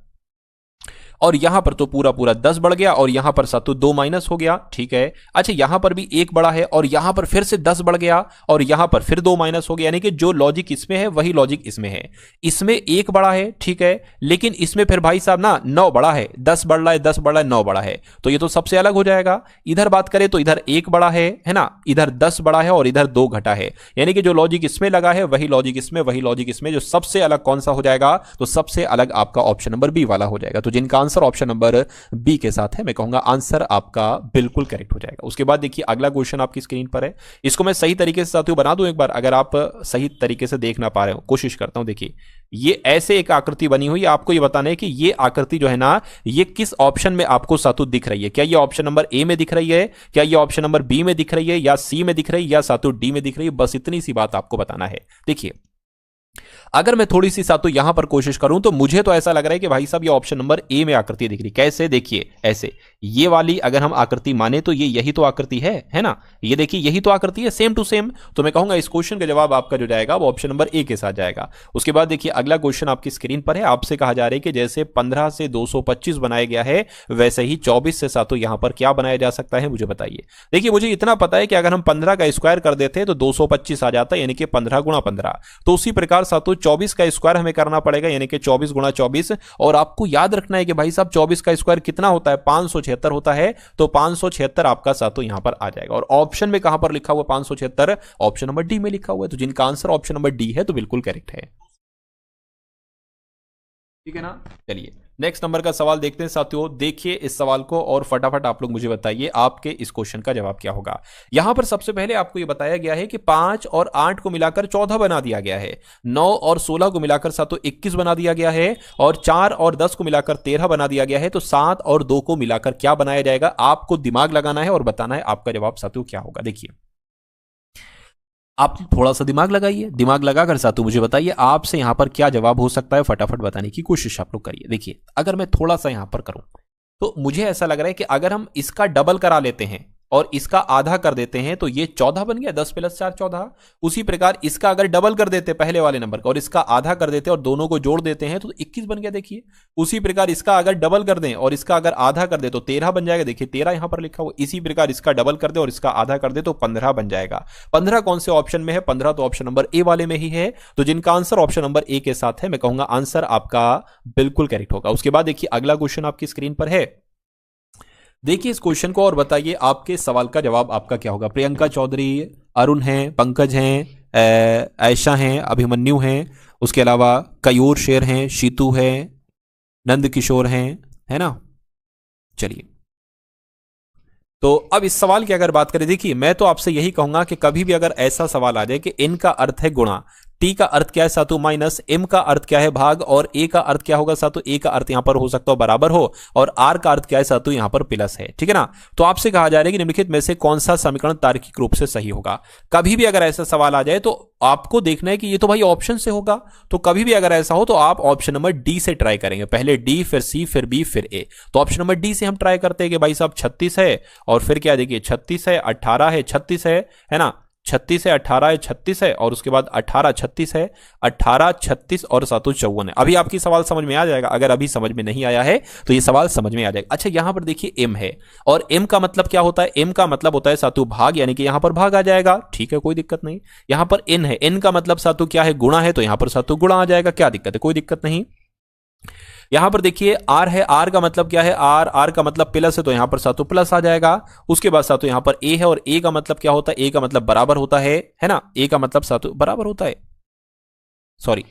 और यहां पर तो पूरा पूरा 10 बढ़ गया, और यहां पर सातों 2 माइनस हो गया, ठीक है। अच्छा यहां पर भी 1 बड़ा है, और यहां पर फिर से 10 बढ़ गया, और यहां पर फिर 2 माइनस हो गया, यानी कि जो लॉजिक इसमें है वही लॉजिक इसमें है। इसमें 1 बड़ा है, ठीक है, लेकिन इसमें फिर भाई साहब ना 9 बड़ा है, 10 बढ़ रहा है, 10 बढ़ रहा है, 9 बड़ा है, तो ये तो सबसे अलग हो जाएगा। इधर बात करें तो इधर 1 बड़ा है ना, इधर 10 बड़ा है, और इधर 2 घटा है, यानी कि जो लॉजिक इसमें लगा है वही लॉजिक इसमें, वही लॉजिक इसमें, जो सबसे अलग कौन सा हो जाएगा, तो सबसे अलग आपका ऑप्शन नंबर बी वाला हो जाएगा। तो जिनका आंसर ऑप्शन नंबर बी के साथ है। मैं कहूंगा आंसर आपका बिल्कुल करेक्ट हो जाएगा। उसके बाद देखिए अगला क्वेश्चन आपकी स्क्रीन पर है, इसको मैं सही तरीके से साथियों बना दूं एक बार, अगर आप सही तरीके से देख ना पा रहे हो, कोशिश करता हूं। देखिए ये ऐसे एक आकृति बनी हुई है, आपको ये बताना है कि ये आकृति जो है ना ये किस ऑप्शन में आपको साथियों दिख रही है। क्या ये ऑप्शन नंबर ए में दिख रही है, क्या ये ऑप्शन नंबर बी में दिख रही है, या सी में दिख रही है, या साथियों डी में दिख रही है। बस इतनी सी बात आपको बताना है। देखिए अगर मैं थोड़ी सी साथियों यहां पर कोशिश करूं तो मुझे तो ऐसा लग रहा है कि भाई साहब ये ऑप्शन नंबर ए में आकृति दिख रही। कैसे? देखिए ऐसे, ये वाली अगर हम आकृति माने तो ये यही तो आकृति है ना। ये देखिए यही तो आकृति है, सेम टू सेम। तो मैं कहूंगा इस क्वेश्चन का जवाब आपका जो जाएगा वो ऑप्शन नंबर ए के साथ जाएगा। उसके बाद देखिए अगला क्वेश्चन आपकी स्क्रीन पर है, आपसे कहा जा रहा है कि जैसे 15 से 225 बनाया गया है वैसे ही 24 से साथियों यहां पर क्या बनाया जा सकता है, मुझे बताइए। देखिए मुझे इतना पता है कि अगर हम 15 का स्क्वायर कर देते हैं तो 225 आ जाता है, यानी कि 15 गुणा 15। तो उसी प्रकार साथियों 24 का स्क्वायर हमें करना पड़ेगा, यानी कि 24 गुणा 24। और आपको याद रखना है कि भाई साहब 24 का स्क्वायर कितना होता है, 576 होता है। तो 576 आपका साथियों यहां पर आ जाएगा। और ऑप्शन में कहां पर लिखा हुआ 576? ऑप्शन नंबर डी में लिखा हुआ है। तो जिनका आंसर ऑप्शन नंबर डी है तो बिल्कुल करेक्ट है, ठीक है ना। चलिए नेक्स्ट नंबर का सवाल देखते हैं साथियों। देखिए इस सवाल को और फटाफट आप लोग मुझे बताइए आपके इस क्वेश्चन का जवाब क्या होगा। यहां पर सबसे पहले आपको यह बताया गया है कि 5 और 8 को मिलाकर 14 बना दिया गया है, 9 और 16 को मिलाकर साथियों 21 बना दिया गया है, और 4 और 10 को मिलाकर 13 बना दिया गया है। तो 7 और 2 को मिलाकर क्या बनाया जाएगा? आपको दिमाग लगाना है और बताना है आपका जवाब साथियों क्या होगा। देखिए आप थोड़ा सा दिमाग लगाइए, दिमाग लगाकर साथियों मुझे बताइए आपसे यहां पर क्या जवाब हो सकता है, फटाफट बताने की कोशिश आप लोग करिए। देखिए अगर मैं थोड़ा सा यहां पर करूं तो मुझे ऐसा लग रहा है कि अगर हम इसका डबल करा लेते हैं और इसका आधा कर देते हैं तो ये 14 बन गया, 10 + 4 14। उसी प्रकार इसका अगर डबल कर देते पहले वाले नंबर का और इसका आधा कर देते और दोनों को जोड़ देते हैं तो 21 बन गया। देखिए उसी प्रकार इसका अगर डबल कर दें और इसका अगर आधा कर दे तो 13 बन जाएगा। देखिए 13 यहां पर लिखा हुआ। इसी प्रकार इसका डबल कर दे और इसका आधा कर दे तो 15 बन जाएगा। 15 कौन से ऑप्शन में है? 15 तो ऑप्शन नंबर ए वाले में ही है। तो जिनका आंसर ऑप्शन नंबर ए के साथ है, मैं कहूंगा आंसर आपका बिल्कुल करेक्ट होगा। उसके बाद देखिए अगला क्वेश्चन आपकी स्क्रीन पर है। देखिए इस क्वेश्चन को और बताइए आपके सवाल का जवाब आपका क्या होगा। प्रियंका चौधरी, अरुण हैं, पंकज हैं, आयशा हैं, अभिमन्यु हैं, उसके अलावा कयूर शेर हैं, शीतू हैं, नंद किशोर हैं, है ना। चलिए तो अब इस सवाल की अगर बात करें, देखिए मैं तो आपसे यही कहूंगा कि कभी भी अगर ऐसा सवाल आ जाए कि इन का अर्थ है गुणा, टी का अर्थ क्या है सातु माइनस, एम का अर्थ क्या है भाग, और ए का अर्थ क्या होगा सातु, ए का अर्थ यहां पर हो सकता है बराबर हो, और आर का अर्थ क्या है सातु यहां पर प्लस है, ठीक है ना। तो आपसे कहा जा रहा है कि निम्नलिखित में से कौन सा समीकरण तार्किक रूप से सही होगा। कभी भी अगर ऐसा सवाल आ जाए तो आपको देखना है कि ये तो भाई ऑप्शन से होगा, तो कभी भी अगर ऐसा हो तो आप ऑप्शन नंबर डी से ट्राई करेंगे। पहले डी, फिर सी, फिर बी, फिर ए। तो ऑप्शन नंबर डी से हम ट्राई करते हैं कि भाई साहब 36 है, और फिर क्या देखिए 36 है, 18 है, 36 है ना, 36 है, 18 है, 36 है, और उसके बाद 18 36 है, 18 36 और 7 54 है। अभी आपकी सवाल समझ में आ जाएगा। अगर अभी समझ में नहीं आया है तो ये सवाल समझ में आ जाएगा। अच्छा यहां पर देखिए एम है, और एम का मतलब क्या होता है, एम का मतलब होता है सातु भाग, यानी कि यहां पर भाग आ जाएगा, ठीक है कोई दिक्कत नहीं। यहां पर एन है, एन का मतलब सातु क्या है, गुणा है, तो यहां पर सातु गुणा आ जाएगा, क्या दिक्कत है, कोई दिक्कत नहीं। यहां पर देखिए आर है, आर का मतलब क्या है, आर, आर का मतलब प्लस है, तो यहां पर सातु प्लस आ जाएगा। उसके बाद सातु यहां पर ए है, और ए का मतलब क्या होता है, ए का मतलब बराबर होता है ना, ए का मतलब सातु बराबर होता है, सॉरी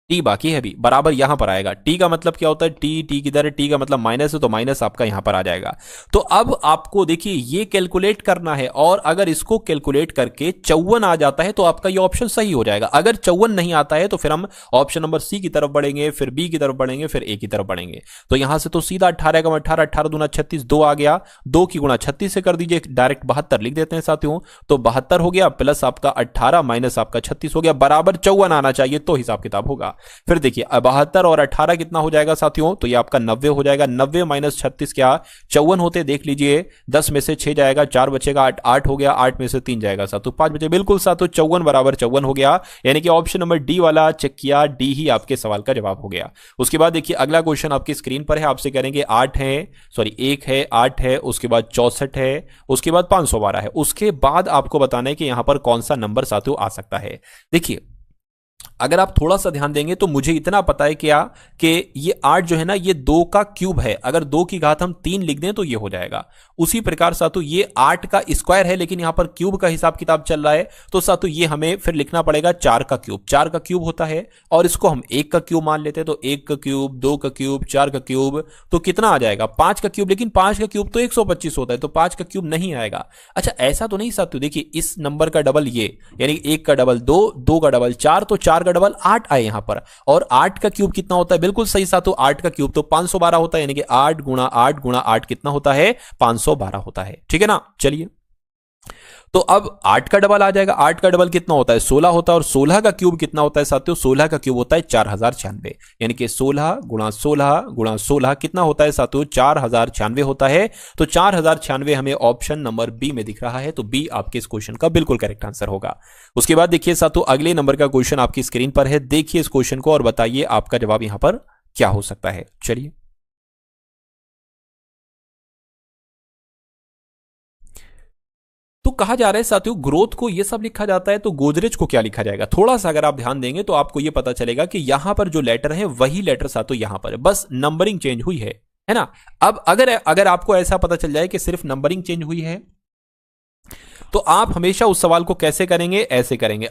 टी बाकी है, अभी बराबर यहां पर आएगा। टी का मतलब क्या होता है, टी, टी किधर है, टी का मतलब माइनस है, तो माइनस आपका यहां पर आ जाएगा। तो अब आपको देखिए ये कैलकुलेट करना है, और अगर इसको कैलकुलेट करके 54 आ जाता है तो आपका ये ऑप्शन सही हो जाएगा। अगर 54 नहीं आता है तो फिर हम ऑप्शन नंबर सी की तरफ बढ़ेंगे, फिर बी की तरफ बढ़ेंगे, फिर ए की तरफ बढ़ेंगे। तो यहां से तो सीधा 18 का 18, 18 दूना 36, 2 आ गया, 2 की गुणा 36 से कर दीजिए, डायरेक्ट 72 लिख देते हैं साथियों। तो 72 हो गया, प्लस आपका 18 माइनस आपका 36 हो गया, बराबर 54 आना चाहिए तो हिसाब किताब होगा। फिर देखिए 72 और 18 कितना हो जाएगा साथियों, तो ये आपका 90 हो जाएगा। 90 माइनस 36 क्या 54 होते, देख लीजिए 10 में से 6 जाएगा, 4 बचेगा, 8 8 हो गया, 8 में से 3 जाएगा साथियों, 5 बचे, बिल्कुल साथियों 54 बराबर 54 हो गया। यानी कि ऑप्शन नंबर डी वाला चेक किया, डी ही आपके सवाल का जवाब हो गया। उसके बाद देखिए अगला क्वेश्चन आपकी स्क्रीन पर है, आपसे करेंगे 8 है, सॉरी 1 है, 8 है, उसके बाद 64 है, उसके बाद 512 है। उसके बाद आपको बताना है कि यहां पर कौन सा नंबर साथियों आ सकता है। देखिए अगर आप थोड़ा सा ध्यान देंगे तो मुझे इतना पता है क्या कि ये 8 जो है ना ये 2 का क्यूब है, अगर 2 की घात हम 3 लिख दें तो ये हो जाएगा। उसी प्रकार सातु ये 8 का स्क्वायर है, लेकिन यहां पर क्यूब का हिसाब किताब चल रहा है, तो सातु ये हमें फिर लिखना पड़ेगा 4 का क्यूब। 4 का क्यूब होता है और इसको हम 1 का क्यूब मान लेते हैं, तो 1 का क्यूब, 2 का क्यूब, 4 का क्यूब, तो कितना आ जाएगा 5 का क्यूब। लेकिन 5 का क्यूब तो 125 होता है, तो 5 का क्यूब नहीं आएगा। अच्छा ऐसा तो नहीं सातु, देखिए इस नंबर का डबल ये, यानी 1 का डबल 2, 2 का डबल 4, तो 4 का डबल 8 आए यहां पर। और 8 का क्यूब कितना होता है, बिल्कुल सही सातु, 8 का क्यूब तो 512 होता है, यानी कि 8 गुणा 8 गुणा 8 कितना होता है, 512 होता है। ठीक है ना, चलिए तो अब 8 का डबल आ जाएगा। 8 का डबल कितना होता है, 16 होता है, और 16 का क्यूब कितना होता है साथियों, 16 का क्यूब होता है 4096, यानी कि 16 गुणा 16 गुणा 16 कितना होता है साथियों, 4096 होता है। तो 4096 हमें ऑप्शन नंबर बी में दिख रहा है, तो बी आपके इस क्वेश्चन का बिल्कुल करेक्ट आंसर होगा। उसके बाद देखिए साथियों अगले नंबर का क्वेश्चन आपकी स्क्रीन पर है, देखिए इस क्वेश्चन को और बताइए आपका जवाब यहां पर क्या हो सकता है। चलिए तो कहा जा रहा है साथियों ग्रोथ को ये सब लिखा जाता है, तो गोदरेज को क्या लिखा जाएगा। थोड़ा सा अगर आप ध्यान देंगे तो आपको ये पता चलेगा कि यहां पर जो लेटर है वही लेटर साथियों यहां पर है, बस नंबरिंग चेंज हुई है ना। अब अगर आपको ऐसा पता चल जाए कि सिर्फ नंबरिंग चेंज हुई है, तो आप हमेशा उस सवाल को कैसे करेंगे, ऐसे करेंगे,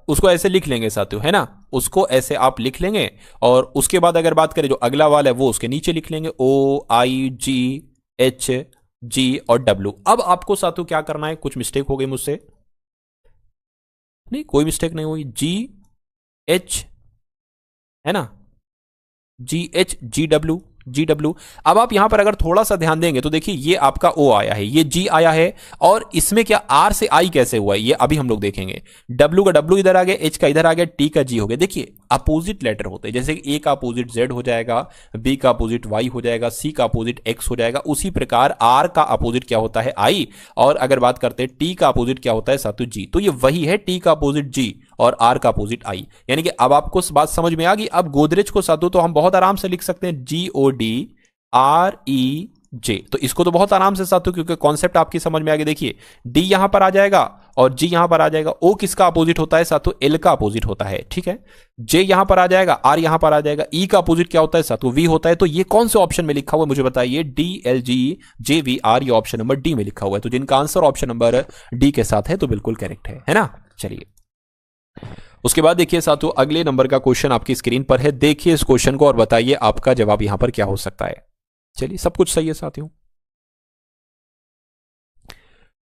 उसको ऐसे लिख लेंगे साथियों, है ना, उसको ऐसे आप लिख लेंगे। और उसके बाद अगर बात करें जो अगला वाला है वो उसके नीचे लिख लेंगे, OIGH G और W। अब आपको साथियों क्या करना है, कुछ मिस्टेक हो गई मुझसे, नहीं कोई मिस्टेक नहीं हुई, GH है ना, GH GW। अब आप यहां पर अगर थोड़ा सा ध्यान देंगे तो देखिए ये आपका O आया है, ये G आया है, और इसमें क्या R से I कैसे हुआ है ये अभी हम लोग देखेंगे। W का W इधर आ गया, H का इधर आ गया, T का G हो गया। देखिए अपोजिट लेटर होते हैं, जैसे कि A का अपोजिट Z हो जाएगा, B का अपोजिट Y हो जाएगा, C का अपोजिट X हो जाएगा, उसी प्रकार R का अपोजिट क्या होता है I, और अगर बात करते हैं T का अपोजिट क्या होता है साथियों G, तो ये वही है T का अपोजिट G और R का अपोजिट I। यानी कि अब आपको बात समझ में आ गई। अब गोदरेज को साथियों तो हम बहुत आराम से लिख सकते हैं GODREJ, तो इसको तो बहुत आराम से साथियों, क्योंकि कॉन्सेप्ट आपकी समझ में आ गया। देखिए D यहां पर आ जाएगा और G यहां पर आ जाएगा। O किसका अपोजिट होता है साथियों, L का अपोजिट होता है, ठीक है। J यहां पर आ जाएगा, R यहां पर आ जाएगा, E का अपोजिट क्या होता है साथियों, V होता है। तो ये कौन से ऑप्शन में लिखा हुआ है मुझे बताइए, DLGJVR, ये ऑप्शन नंबर डी में लिखा हुआ है। तो जिनका आंसर ऑप्शन नंबर डी के साथ है तो बिल्कुल करेक्ट है ना। चलिए उसके बाद देखिए साथियों अगले नंबर का क्वेश्चन आपकी स्क्रीन पर है, देखिए इस क्वेश्चन को और बताइए आपका जवाब यहां पर क्या हो सकता है। चलिए सब कुछ सही है साथियों।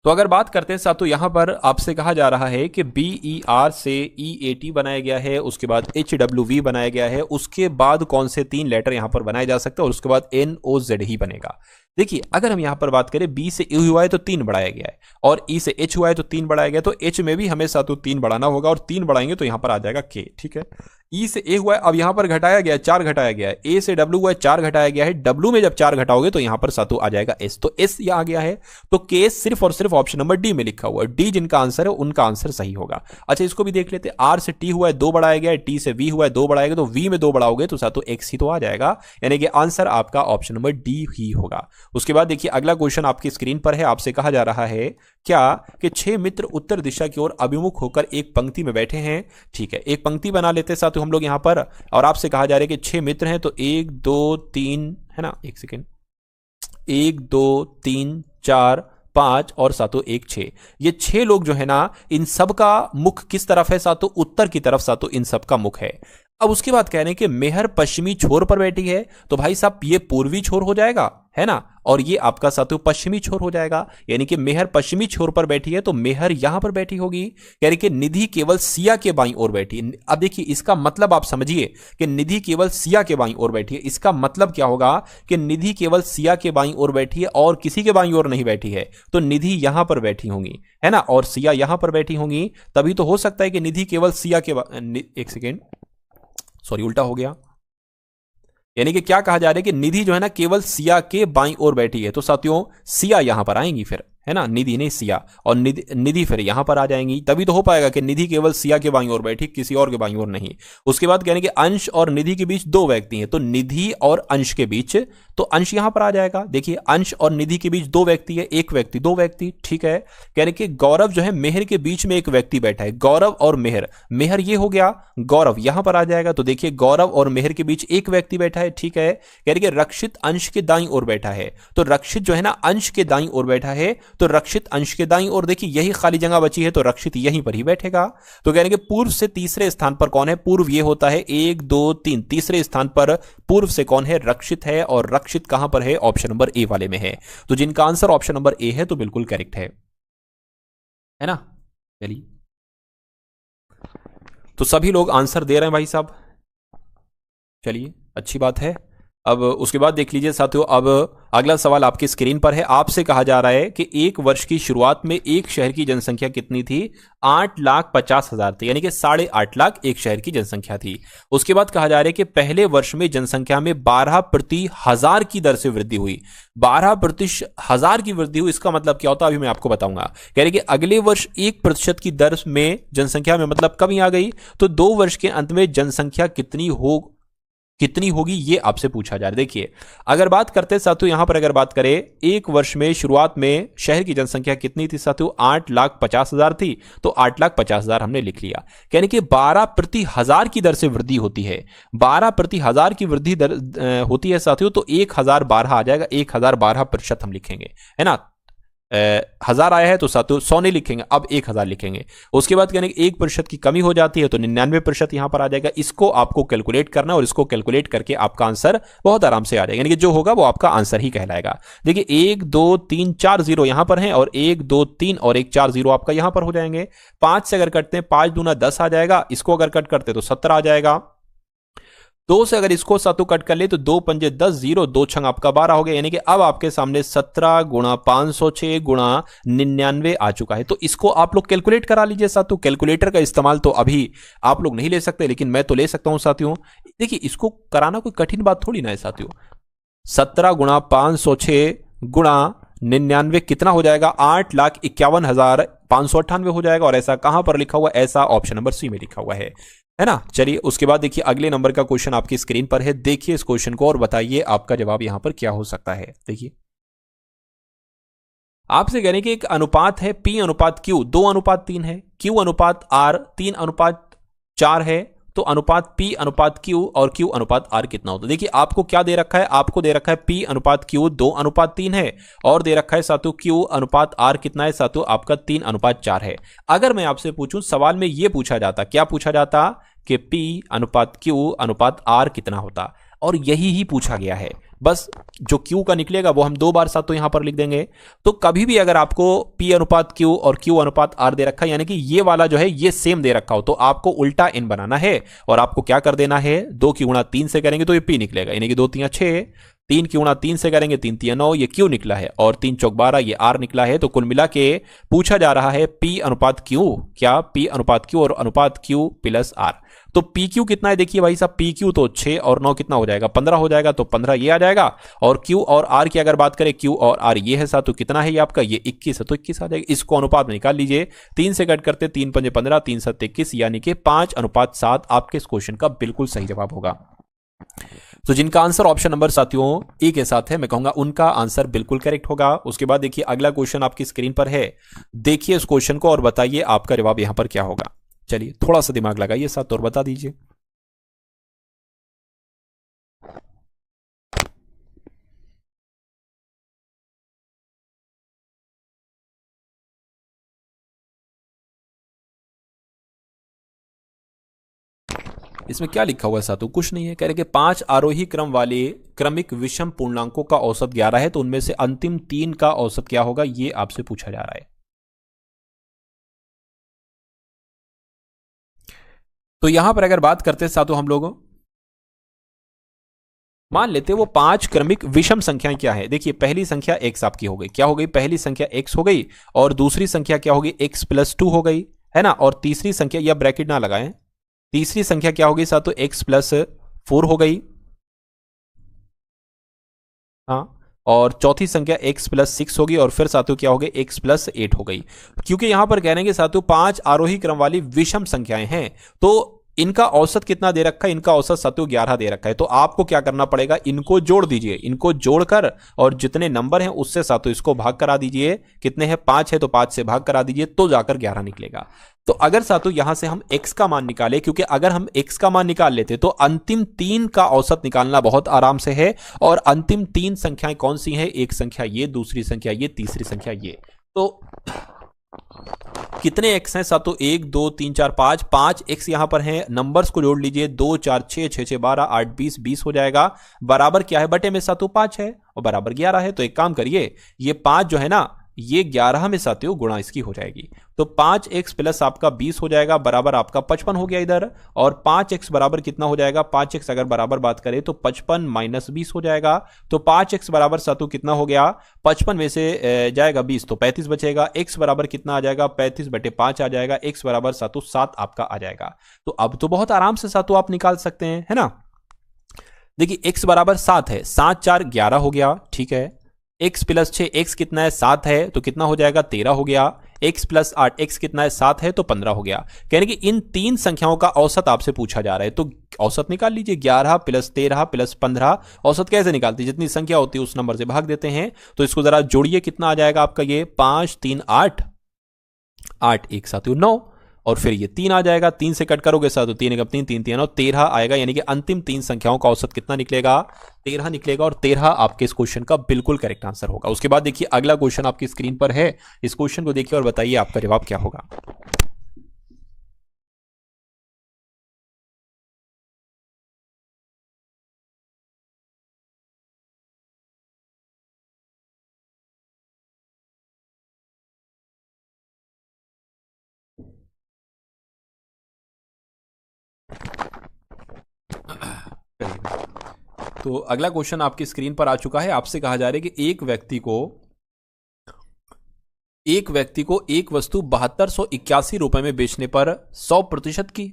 तो अगर बात करते हैं साथियों यहां पर आपसे कहा जा रहा है कि BER से EAT बनाया गया है, उसके बाद HWV बनाया गया है, उसके बाद कौन से 3 लेटर यहां पर बनाए जा सकते हैं, और उसके बाद NOZ ही बनेगा। देखिए अगर हम यहां पर बात करें B से E हुआ है तो 3 बढ़ाया गया है, और E से H हुआ है तो 3 बढ़ाया गया, तो H में भी हमें साथियों 3 बढ़ाना होगा, और 3 बढ़ाएंगे तो यहां पर आ जाएगा K, ठीक है। E से A हुआ है, अब यहां पर घटाया गया है, 4 घटाया गया है। A से W हुआ है, 4 घटाया गया है। W में जब 4 घटाओगे तो यहां पर साथियों आ जाएगा S, तो S यहां आ गया है। तो K सिर्फ और सिर्फ ऑप्शन नंबर डी में लिखा हुआ है, डी जिनका आंसर है उनका आंसर सही होगा। अच्छा इसको भी देख लेते हैं, R से T हुआ है 2 बढ़ाया गया है, T से V हुआ है 2 बढ़ाया गया, तो V में 2 बढ़ाओगे तो साथियों X ही तो आ जाएगा, यानी कि आंसर आपका ऑप्शन नंबर डी ही होगा। उसके बाद देखिए अगला क्वेश्चन आपकी स्क्रीन पर है, आपसे कहा जा रहा है क्या कि 6 मित्र उत्तर दिशा की ओर अभिमुख होकर एक पंक्ति में बैठे हैं, ठीक है। एक पंक्ति बना लेते हैं साथियों हम लोग यहां पर, और आपसे कहा जा रहा है कि 6 मित्र हैं, तो 1 2 3 है ना, एक सेकेंड, 1 2 3 4 5 और सातों 1 6, ये 6 लोग जो है ना इन सब का मुख किस तरफ है सातों, उत्तर की तरफ सातों इन सब का मुख है। अब उसके बाद कह रहे हैं कि मेहर पश्चिमी छोर पर बैठी है, तो भाई साहब ये पूर्वी छोर हो जाएगा, है ना, और ये आपका साथियों पश्चिमी छोर हो जाएगा। यानी कि मेहर पश्चिमी छोर पर बैठी है तो मेहर यहां पर बैठी होगी, कह रही कि निधि केवल सिया के बाईं ओर बैठी है। अब देखिए इसका मतलब आप समझिए कि निधि केवल सिया के बाईं ओर बैठी है, इसका मतलब क्या होगा कि निधि केवल सिया के बाईं ओर बैठी है और किसी के बाईं ओर नहीं बैठी है, तो निधि यहां पर बैठी होंगी, है ना, और सिया यहां पर बैठी होंगी, तभी तो हो सकता है कि निधि केवल सिया के एक सेकेंड सॉरी उल्टा हो गया, यानी कि क्या कहा जा रहा है कि निधि जो है ना केवल सिया के बाईं ओर बैठी है, तो साथियों सिया यहां पर आएंगी फिर, है ना, निधि नहीं सिया, और निधि फिर यहां पर आ जाएंगी, तभी तो हो पाएगा कि निधि केवल सिया के बाईं ओर बैठी, किसी और के बाईं ओर नहीं। उसके बाद कहने कि अंश और निधि के बीच 2 व्यक्ति हैं, तो निधि और अंश के बीच तो अंश यहां पर आ जाएगा। देखिए अंश और निधि के बीच दो व्यक्ति है, एक व्यक्ति दो व्यक्ति, ठीक है। कह रहे कि गौरव जो है मेहर के बीच में एक व्यक्ति बैठा है, गौरव और मेहर, मेहर ये हो गया, गौरव यहां पर आ जाएगा। तो देखिए गौरव और मेहर के बीच एक व्यक्ति बैठा है, ठीक है। कह रहे कि रक्षित अंश के दाईं ओर बैठा है, तो रक्षित जो है ना अंश के दाईं ओर बैठा है, तो रक्षित अंश के दाईं ओर, देखिए यही खाली जगह बची है, तो रक्षित यहीं पर ही बैठेगा। तो कह रहे कि पूर्व से तीसरे स्थान पर कौन है, पूर्व ये होता है 1 2 3, तीसरे स्थान पर पूर्व से कौन है, रक्षित है। और रक्षित कहां पर है, ऑप्शन नंबर ए वाले में है। तो जिनका आंसर ऑप्शन नंबर ए है तो बिल्कुल करेक्ट है ना। चलिए तो सभी लोग आंसर दे रहे हैं भाई साहब, चलिए अच्छी बात है। अब उसके बाद देख लीजिए साथियों, अब अगला सवाल आपकी स्क्रीन पर है। आपसे कहा जा रहा है कि एक वर्ष की शुरुआत में एक शहर की जनसंख्या कितनी थी, 8,50,000 थी, यानी कि 8.5 लाख एक शहर की जनसंख्या थी। उसके बाद कहा जा रहा है कि पहले वर्ष में जनसंख्या में 12 प्रति हजार की दर से वृद्धि हुई, 12 प्रति हजार की वृद्धि हुई। इसका मतलब क्या होता है अभी मैं आपको बताऊंगा। कह रहे कि अगले वर्ष 1% की दर में जनसंख्या में मतलब कमी आ गई, तो 2 वर्ष के अंत में जनसंख्या कितनी होगी ये आपसे पूछा जा रहा है। देखिए अगर बात करते हैं साथियों, यहां पर अगर बात करें एक वर्ष में शुरुआत में शहर की जनसंख्या कितनी थी साथियों, 8,50,000 थी, तो 8,50,000 हमने लिख लिया। यानी कि 12 प्रति हजार की दर से वृद्धि होती है, 12 प्रति हजार की वृद्धि दर होती है साथियों, तो 1012 आ जाएगा, 1012% हम लिखेंगे, है ना। 1000 आया है तो साथियों 100 नहीं लिखेंगे, अब 1000 लिखेंगे। उसके बाद कहने 1% की कमी हो जाती है तो 99% यहां पर आ जाएगा। इसको आपको कैलकुलेट करना और इसको कैलकुलेट करके आपका आंसर बहुत आराम से आ जाएगा, यानी कि जो होगा वो आपका आंसर ही कहलाएगा। देखिए 1 2 3 4 जीरो यहां पर है और 1 2 3 और 1 4 जीरो आपका यहां पर हो जाएंगे। 5 से अगर कटते हैं 5 दूना 10 आ जाएगा, इसको अगर कट करते तो 17 आ जाएगा। 2 से अगर इसको सातों कट कर ले तो 2 पंजे 10, 0 2 छंग आपका 12 हो गया, यानी कि अब आपके सामने 17 गुणा 506 गुणा 99 आ चुका है। तो इसको आप लोग कैलकुलेट करा लीजिए साथियों। कैलकुलेटर का इस्तेमाल तो अभी आप लोग नहीं ले सकते, लेकिन मैं तो ले सकता हूं साथियों। देखिए इसको कराना कोई कठिन बात थोड़ी ना है साथियों। 17 गुणा 506 गुणा 99 कितना हो जाएगा, 8,51,598 हो जाएगा। और ऐसा कहां पर लिखा हुआ, ऐसा ऑप्शन नंबर सी में लिखा हुआ है ना। चलिए उसके बाद देखिए अगले नंबर का क्वेश्चन आपकी स्क्रीन पर है, देखिए इस क्वेश्चन को और बताइए आपका जवाब यहां पर क्या हो सकता है। देखिए आपसे कह रहे हैं कि एक अनुपात है P अनुपात Q 2:3 है, Q अनुपात R 3:4 है, तो अनुपात P अनुपात Q और Q अनुपात R कितना होता है। देखिए आपको क्या दे रखा है, आपको दे रखा है P अनुपात Q 2:3 है और दे रखा है सातों Q अनुपात R कितना है सातों, आपका 3:4 है। अगर मैं आपसे पूछूं, सवाल में यह पूछा जाता, क्या पूछा जाता कि P अनुपात Q अनुपात R कितना होता, और यही ही पूछा गया है। बस जो Q का निकलेगा वो हम 2 बार साथ तो यहां पर लिख देंगे। तो कभी भी अगर आपको P अनुपात Q और Q अनुपात R दे रखा है, यानी कि ये वाला जो है ये सेम दे रखा हो, तो आपको उल्टा इन बनाना है और आपको क्या कर देना है, 2 की गुणा 3 से करेंगे तो ये P निकलेगा, यानी कि 2 3 6, 3 की गुणा 3 से करेंगे 3 3 9, ये Q निकला है, और 3 चौक 12 ये R निकला है। तो कुल मिला के पूछा जा रहा है P अनुपात Q, क्या P अनुपात Q और अनुपात Q प्लस R। तो PQ कितना है, देखिए भाई साहब PQ तो 6 और 9 कितना हो जाएगा, 15 हो जाएगा, तो 15 ये आ जाएगा। और Q और R की अगर बात करें, Q और R ये है साथ, तो कितना है ये आपका, ये 21 है, तो 21 आ जाएगा। इसको अनुपात में निकाल लीजिए, 3 से कट करते 3 पंजे 15, 3 7 21, यानी कि 5:7 आपके इस क्वेश्चन का बिल्कुल सही जवाब होगा। तो जिनका आंसर ऑप्शन नंबर साथियों ए के साथ है, मैं कहूंगा उनका आंसर बिल्कुल करेक्ट होगा। उसके बाद देखिए अगला क्वेश्चन आपकी स्क्रीन पर है, देखिए इस क्वेश्चन को और बताइए आपका जवाब यहां पर क्या होगा। चलिए थोड़ा सा दिमाग लगाइए साथ और बता दीजिए। इसमें क्या लिखा हुआ है साथियों, कुछ नहीं है। कह रहे कि 5 आरोही क्रम वाले क्रमिक विषम पूर्णांकों का औसत 11 है, तो उनमें से अंतिम 3 का औसत क्या होगा, ये आपसे पूछा जा रहा है। तो यहां पर अगर बात करते हैं साथियों, हम लोग मान लेते हैं वो 5 क्रमिक विषम संख्याएं क्या है। देखिए पहली संख्या x आपकी हो गई, क्या हो गई, पहली संख्या x हो गई, और दूसरी संख्या क्या होगी, x + 2 हो गई, है ना। और तीसरी संख्या, या ब्रैकेट ना लगाएं, तीसरी संख्या क्या होगी साथियों, x + 4 हो गई, हाँ। और चौथी संख्या x + 6 होगी, और फिर साथियों क्या होगी, x + 8 हो गई। क्योंकि यहां पर कह रहे हैं कि साथियों 5 आरोही क्रम वाली विषम संख्याएं हैं, तो इनका औसत कितना दे रखा है, इनका औसत साथियों 11 दे रखा है। तो आपको क्या करना पड़ेगा, इनको जोड़ दीजिए, इनको जोड़कर और जितने नंबर हैं उससे साथियों इसको भाग करा दीजिए। कितने हैं, 5 है तो 5 से भाग करा दीजिए तो जाकर 11 निकलेगा। तो अगर साथियों यहां से हम x का मान निकाले, क्योंकि अगर हम x का मान निकाल लेते तो अंतिम 3 का औसत निकालना बहुत आराम से है। और अंतिम 3 संख्याएं कौन सी हैं, एक संख्या ये, दूसरी संख्या ये, तीसरी संख्या ये। तो कितने x हैं साथियों, 1 2 3 4 5, 5 x यहां पर हैं। नंबर्स को जोड़ लीजिए, 2 4 6 6 6 12 8 20 20 हो जाएगा। बराबर क्या है, बटे में साथियों 5 है और बराबर 11 है। तो एक काम करिए, ये 5 जो है ना, ये 11 में साथियों गुणा इसकी हो जाएगी। तो 5x प्लस आपका 20 हो जाएगा, बराबर आपका 55 हो गया इधर। और 5x बराबर कितना हो जाएगा, 5x अगर बराबर बात करें तो 55 माइनस 20 हो जाएगा। तो 5x बराबर साथियों कितना हो गया, 55 में से जाएगा 20 तो 35 बचेगा। x बराबर कितना आ जाएगा, 35 बटे 5 आ जाएगा। x बराबर साथियों 7 आपका आ जाएगा। तो अब तो बहुत आराम से साथियों आप निकाल सकते हैं, है ना। देखिए x बराबर 7 है, 7 4 11 हो गया, ठीक है। x प्लस 6, x कितना है 7 है तो कितना हो जाएगा 13 हो गया। x प्लस 8, x कितना है 7 है तो 15 हो गया। कहने कि इन 3 संख्याओं का औसत आपसे पूछा जा रहा है, तो औसत निकाल लीजिए। 11 प्लस 13 प्लस 15, औसत कैसे निकालते हैं, जितनी संख्या होती है उस नंबर से भाग देते हैं। तो इसको जरा जोड़िए, कितना आ जाएगा आपका, ये 5 3 8, 8 1 साथियों 9, और फिर ये 3 आ जाएगा। 3 से कट करोगे साथियों 3 एकम 3 3 3 9, 13 आएगा। यानी कि अंतिम 3 संख्याओं का औसत कितना निकलेगा, 13 निकलेगा। और 13 आपके इस क्वेश्चन का बिल्कुल करेक्ट आंसर होगा। उसके बाद देखिए अगला क्वेश्चन आपकी स्क्रीन पर है, इस क्वेश्चन को देखिए और बताइए आपका जवाब क्या होगा। तो अगला क्वेश्चन आपकी स्क्रीन पर आ चुका है। आपसे कहा जा रहा है कि एक व्यक्ति को एक वस्तु 7281 रुपए में बेचने पर 100% की,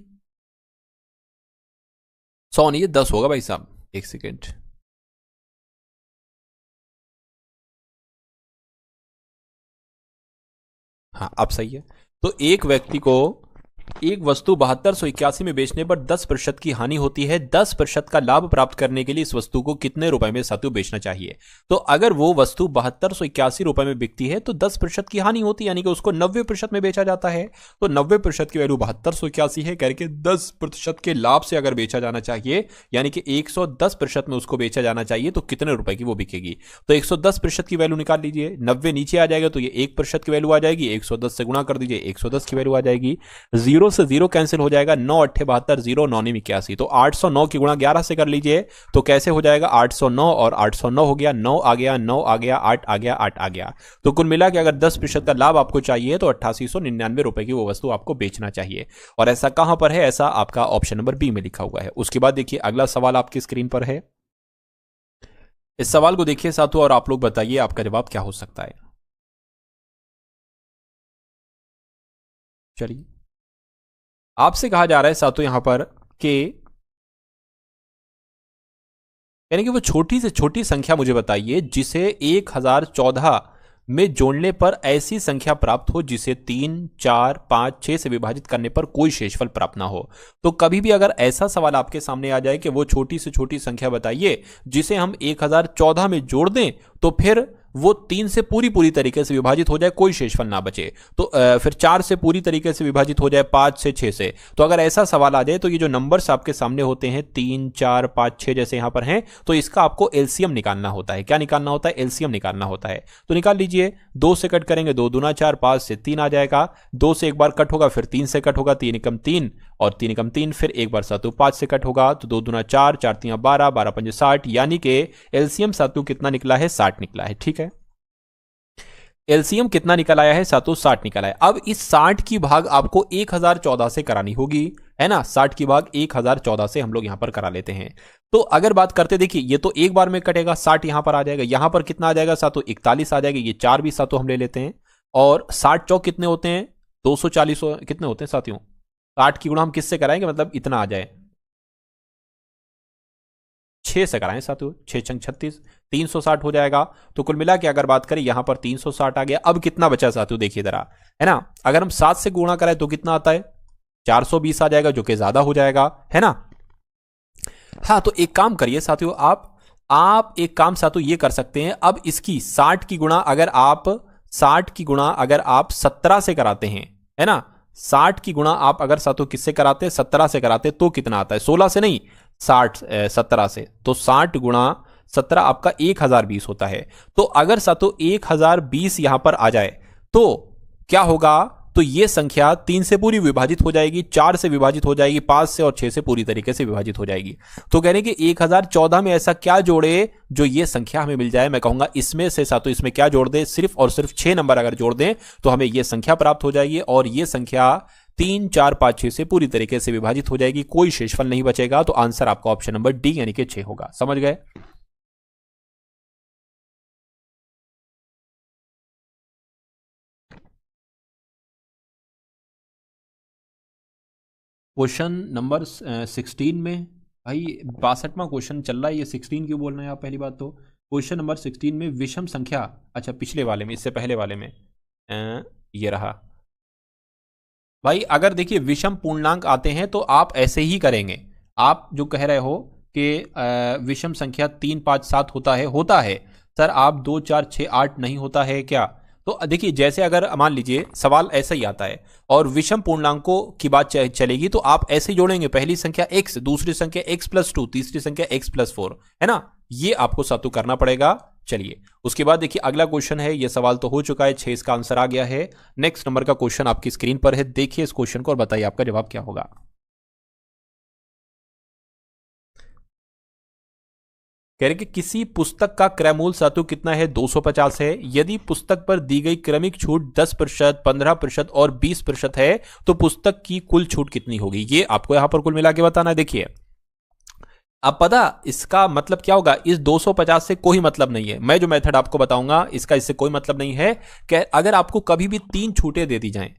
100 नहीं, 10 होगा भाई साहब, एक सेकेंड। हाँ अब सही है। तो एक व्यक्ति को एक वस्तु 7281 में बेचने पर 10% की हानि होती है। 10% का लाभ प्राप्त करने के लिए इस वस्तु को कितने रुपए में साथियों बेचना चाहिए। तो अगर वो वस्तु 7281 रुपए में बिकती है तो 10% की हानि होती है, यानी कि उसको 90% में बेचा जाता है। तो 90% की वैल्यू 7281 है, करके 10% के लाभ से अगर बेचा जाना चाहिए, यानी कि 110% में उसको बेचा जाना चाहिए, तो कितने रुपए की वो बिकेगी। तो 110% की वैल्यू निकाल लीजिए, 90 नीचे आ जाएगा तो ये 1% की वैल्यू आ जाएगी। 110 से गुणा कर दीजिए, 110 की वैल्यू आ जाएगी। 0 से 0 कैंसिल हो जाएगा, 9 8 72, 0 9 81। तो 809 की गुणा 11 से कर लीजिए, तो कैसे हो जाएगा, 809 और 809 हो गया, 9 आ गया, 9 आ गया, 8 आ गया, 8 आ गया। तो कुल मिला के अगर 10% का लाभ आपको चाहिए तो 8899 रुपए की वो वस्तु आपको बेचना चाहिए। और ऐसा कहां पर है, ऐसा आपका ऑप्शन नंबर बी में लिखा हुआ है। उसके बाद देखिए अगला सवाल आपकी स्क्रीन पर है। इस सवाल को देखिए साथियों और आप लोग बताइए आपका जवाब क्या हो सकता है। चलिए, आपसे कहा जा रहा है साथियों यहां पर कि यानी कि वो छोटी से छोटी संख्या मुझे बताइए जिसे 1014 में जोड़ने पर ऐसी संख्या प्राप्त हो जिसे 3 4 5 6 से विभाजित करने पर कोई शेषफल प्राप्त ना हो। तो कभी भी अगर ऐसा सवाल आपके सामने आ जाए कि वो छोटी से छोटी संख्या बताइए जिसे हम 1014 में जोड़ दें तो फिर वो 3 से पूरी तरीके से विभाजित हो जाए, कोई शेषफल ना बचे, तो फिर 4 से पूरी तरीके से विभाजित हो जाए, 5 से 6 से। तो अगर ऐसा सवाल आ जाए तो ये जो नंबर्स आपके सामने होते हैं 3 4 5 6 जैसे यहां पर हैं, तो इसका आपको एलसीएम निकालना होता है। क्या निकालना होता है, एलसीएम निकालना होता है। तो निकाल लीजिए, 2 से कट करेंगे 2 दूना 4, 5 से 3 आ जाएगा, 2 से एक बार कट होगा, फिर 3 से कट होगा, 3 एकम 3 और 3 एकम 3, फिर एक बार सातु 5 से कट होगा, तो 2 दूना 4, 4 3 12, 12 5 60, यानी कि एलसीएम सातु कितना निकला है, 60 निकला है। ठीक है, एलसीएम कितना निकल आया है सातों, 60 निकल आया। अब इस 60 की भाग आपको 1014 से करानी होगी, है ना। 60 की भाग 1014 से हम लोग यहां पर करा लेते हैं। तो अगर बात करते, देखिए ये तो एक बार में कटेगा, 60 यहां पर आ जाएगा, यहां पर कितना आ जाएगा सातों, 41 आ जाएगा। ये 4 भी सातों हम ले लेते हैं, और 60 चौक कितने होते हैं, 240 कितने होते हैं साथियों। 60 की गुणा हम किससे कराएंगे, मतलब इतना आ जाए, 6 से कराएं साथियों, 6 छंग 36, 360 हो जाएगा। तो कुल मिला के अगर बात करें यहां पर 360 आ गया। अब कितना बचा साथियों, देखिए जरा, है ना। अगर हम 7 से गुणा करें तो कितना आता है, 420 आ जाएगा, जो कि ज्यादा हो जाएगा, है ना। हाँ, तो एक काम करिए साथियों, आप एक काम साथियों ये कर सकते हैं, अब इसकी 60 की गुणा अगर आप 17 से कराते हैं, है ना, 60 की गुणा आप अगर साथियों किससे कराते हैं, 17 से कराते हैं, तो कितना आता है, 16 से नहीं, 17 से, तो 60 गुणा 17 आपका 1020 होता है। तो अगर साथियों 1020 यहां पर आ जाए तो क्या होगा, तो ये संख्या 3 से पूरी विभाजित हो जाएगी, 4 से विभाजित हो जाएगी, 5 से और 6 से पूरी तरीके से विभाजित हो जाएगी। तो कह रहे हैं कि 1014 में ऐसा क्या जोड़े जो ये संख्या हमें मिल जाए। मैं कहूंगा इसमें से साथियों इसमें क्या जोड़ दें, सिर्फ और सिर्फ 6 नंबर अगर जोड़ दें तो हमें यह संख्या प्राप्त हो जाएगी, और यह संख्या 3, 4, 5, 6 से पूरी तरीके से विभाजित हो जाएगी, कोई शेषफल नहीं बचेगा। तो आंसर आपका ऑप्शन नंबर डी यानी कि 6 होगा। समझ गए। क्वेश्चन नंबर 16 में भाई 62वां क्वेश्चन चल रहा है, ये 16 क्यों बोल रहे हैं आप। पहली बात तो क्वेश्चन नंबर 16 में विषम संख्या, अच्छा पिछले वाले में, इससे पहले वाले में ये रहा भाई। अगर देखिए विषम पूर्णांक आते हैं तो आप ऐसे ही करेंगे। आप जो कह रहे हो कि विषम संख्या 3, 5, 7 होता है सर, आप 2, 4, 6, 8 नहीं होता है क्या। तो देखिए जैसे अगर मान लीजिए सवाल ऐसा ही आता है और विषम पूर्णांकों की बात चलेगी तो आप ऐसे जोड़ेंगे, पहली संख्या x, दूसरी संख्या x+2, तीसरी संख्या x+4, है ना, ये आपको सातु करना पड़ेगा। चलिए उसके बाद देखिए अगला क्वेश्चन है, ये सवाल तो हो चुका है, 6 इसका आंसर आ गया है। नेक्स्ट नंबर का क्वेश्चन आपकी स्क्रीन पर है, देखिए इस क्वेश्चन को और बताइए आपका जवाब क्या होगा। कह रहे कि किसी पुस्तक का क्रय मूल्य सातु कितना है, 250 है। यदि पुस्तक पर दी गई क्रमिक छूट 10%, 15% और 20% है तो पुस्तक की कुल छूट कितनी होगी, ये आपको यहां पर कुल मिला के बताना है। देखिए अब पता इसका मतलब क्या होगा, इस 250 से कोई मतलब नहीं है, मैं जो मेथड आपको बताऊंगा इसका इससे कोई मतलब नहीं है। कि अगर आपको कभी भी 3 छूटें दे दी जाएं,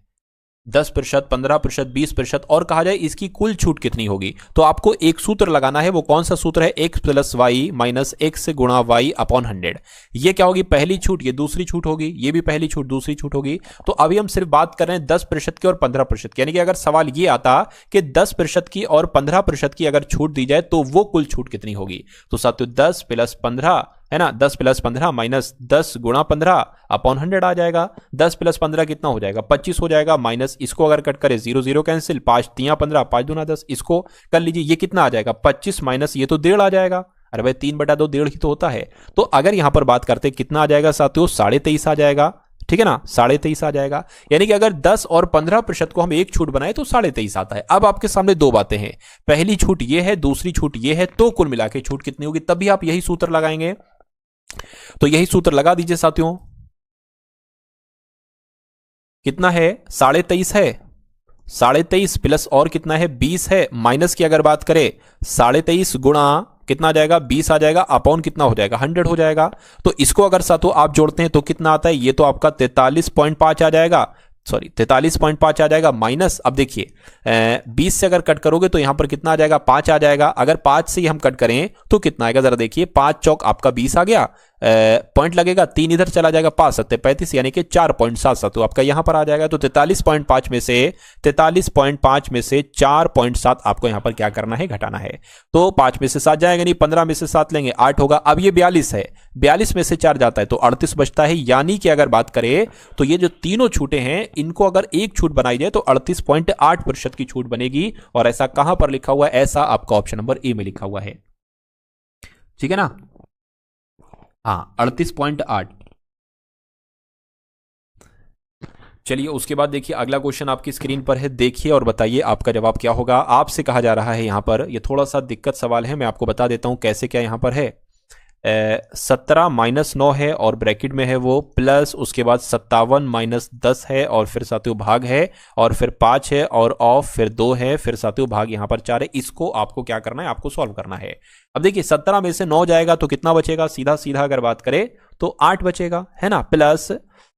10%, 15%, 20% और कहा जाए इसकी कुल छूट कितनी होगी, तो आपको एक सूत्र लगाना है। वो कौन सा सूत्र है, x+y माइनस x गुणा y अपॉन 100। ये क्या होगी, पहली छूट, ये दूसरी छूट होगी, ये भी पहली छूट दूसरी छूट होगी। तो अभी हम सिर्फ बात कर रहे हैं 10% की और 15% की, यानी कि अगर सवाल ये आता कि 10% की और 15% की अगर छूट दी जाए तो वो कुल छूट कितनी होगी। तो साथियों 10 + 15 है ना, 10 + 15 माइनस 10 गुणा 15 अपॉन 100 आ जाएगा। 10 + 15 कितना हो जाएगा, 25 हो जाएगा, माइनस इसको अगर कट करें 0 0 कैंसिल, 5 × 3 = 15, 5 × 2 = 10, इसको कर लीजिए, ये कितना आ जाएगा 25 माइनस ये तो 1.5 आ जाएगा। अरे भाई 3/2 1.5 ही तो होता है। तो अगर यहां पर बात करते कितना आ जाएगा साथियों, 23.5 आ जाएगा, ठीक है ना, 23.5 आ जाएगा। यानी कि अगर 10 और 15% को हम एक छूट बनाए तो 23.5 आता है। अब आपके सामने दो बातें हैं, पहली छूट ये है, दूसरी छूट ये है, तो कुल मिला के छूट कितनी होगी, तभी आप यही सूत्र लगाएंगे। तो यही सूत्र लगा दीजिए साथियों, कितना है 23.5 है, 23.5 प्लस और कितना है 20 है, माइनस की अगर बात करें 23.5 गुणा कितना आ जाएगा 20 आ जाएगा, अपॉन कितना हो जाएगा 100 हो जाएगा। तो इसको अगर साथियों आप जोड़ते हैं तो कितना आता है, ये तो आपका 43.5 आ जाएगा, सॉरी 43.5 आ जाएगा, माइनस अब देखिए 20 से अगर कट करोगे तो यहां पर कितना आ जाएगा 5 आ जाएगा। अगर 5 से ही हम कट करें तो कितना आएगा, जरा देखिए 5 चौक आपका 20 आ गया, पॉइंट लगेगा, 3 इधर चला जाएगा, 5 7 35 यानी कि 4.7 तो आपका यहां पर आ जाएगा। तो 43.5 में से 4.7 आपको यहां पर क्या करना है, घटाना है। तो 5 में से 7 जाएगा नहीं, 15 में से 7 लेंगे 8 होगा। अब ये 42 है, 42 में से 4 जाता है तो 38 बचता है। यानी कि अगर बात करें तो ये जो तीनों छूटे हैं इनको अगर एक छूट बनाई जाए तो 38.8% की छूट बनेगी। और ऐसा कहां पर लिखा हुआ है, ऐसा आपका ऑप्शन नंबर ए में लिखा हुआ है, ठीक है ना। हाँ 38.8। चलिए उसके बाद देखिए अगला क्वेश्चन आपकी स्क्रीन पर है, देखिए और बताइए आपका जवाब क्या होगा। आपसे कहा जा रहा है यहां पर, ये थोड़ा सा दिक्कत सवाल है, मैं आपको बता देता हूं कैसे क्या यहां पर है। 17 - 9 है और ब्रैकेट में है वो, प्लस उसके बाद 57 - 10 है और फिर साथियों भाग है और फिर 5 है और ऑफ फिर 2 है, फिर साथियों भाग यहां पर 4 है। इसको आपको क्या करना है, आपको सॉल्व करना है। अब देखिए 17 में से 9 जाएगा तो कितना बचेगा, सीधा सीधा अगर बात करें तो 8 बचेगा, है ना, प्लस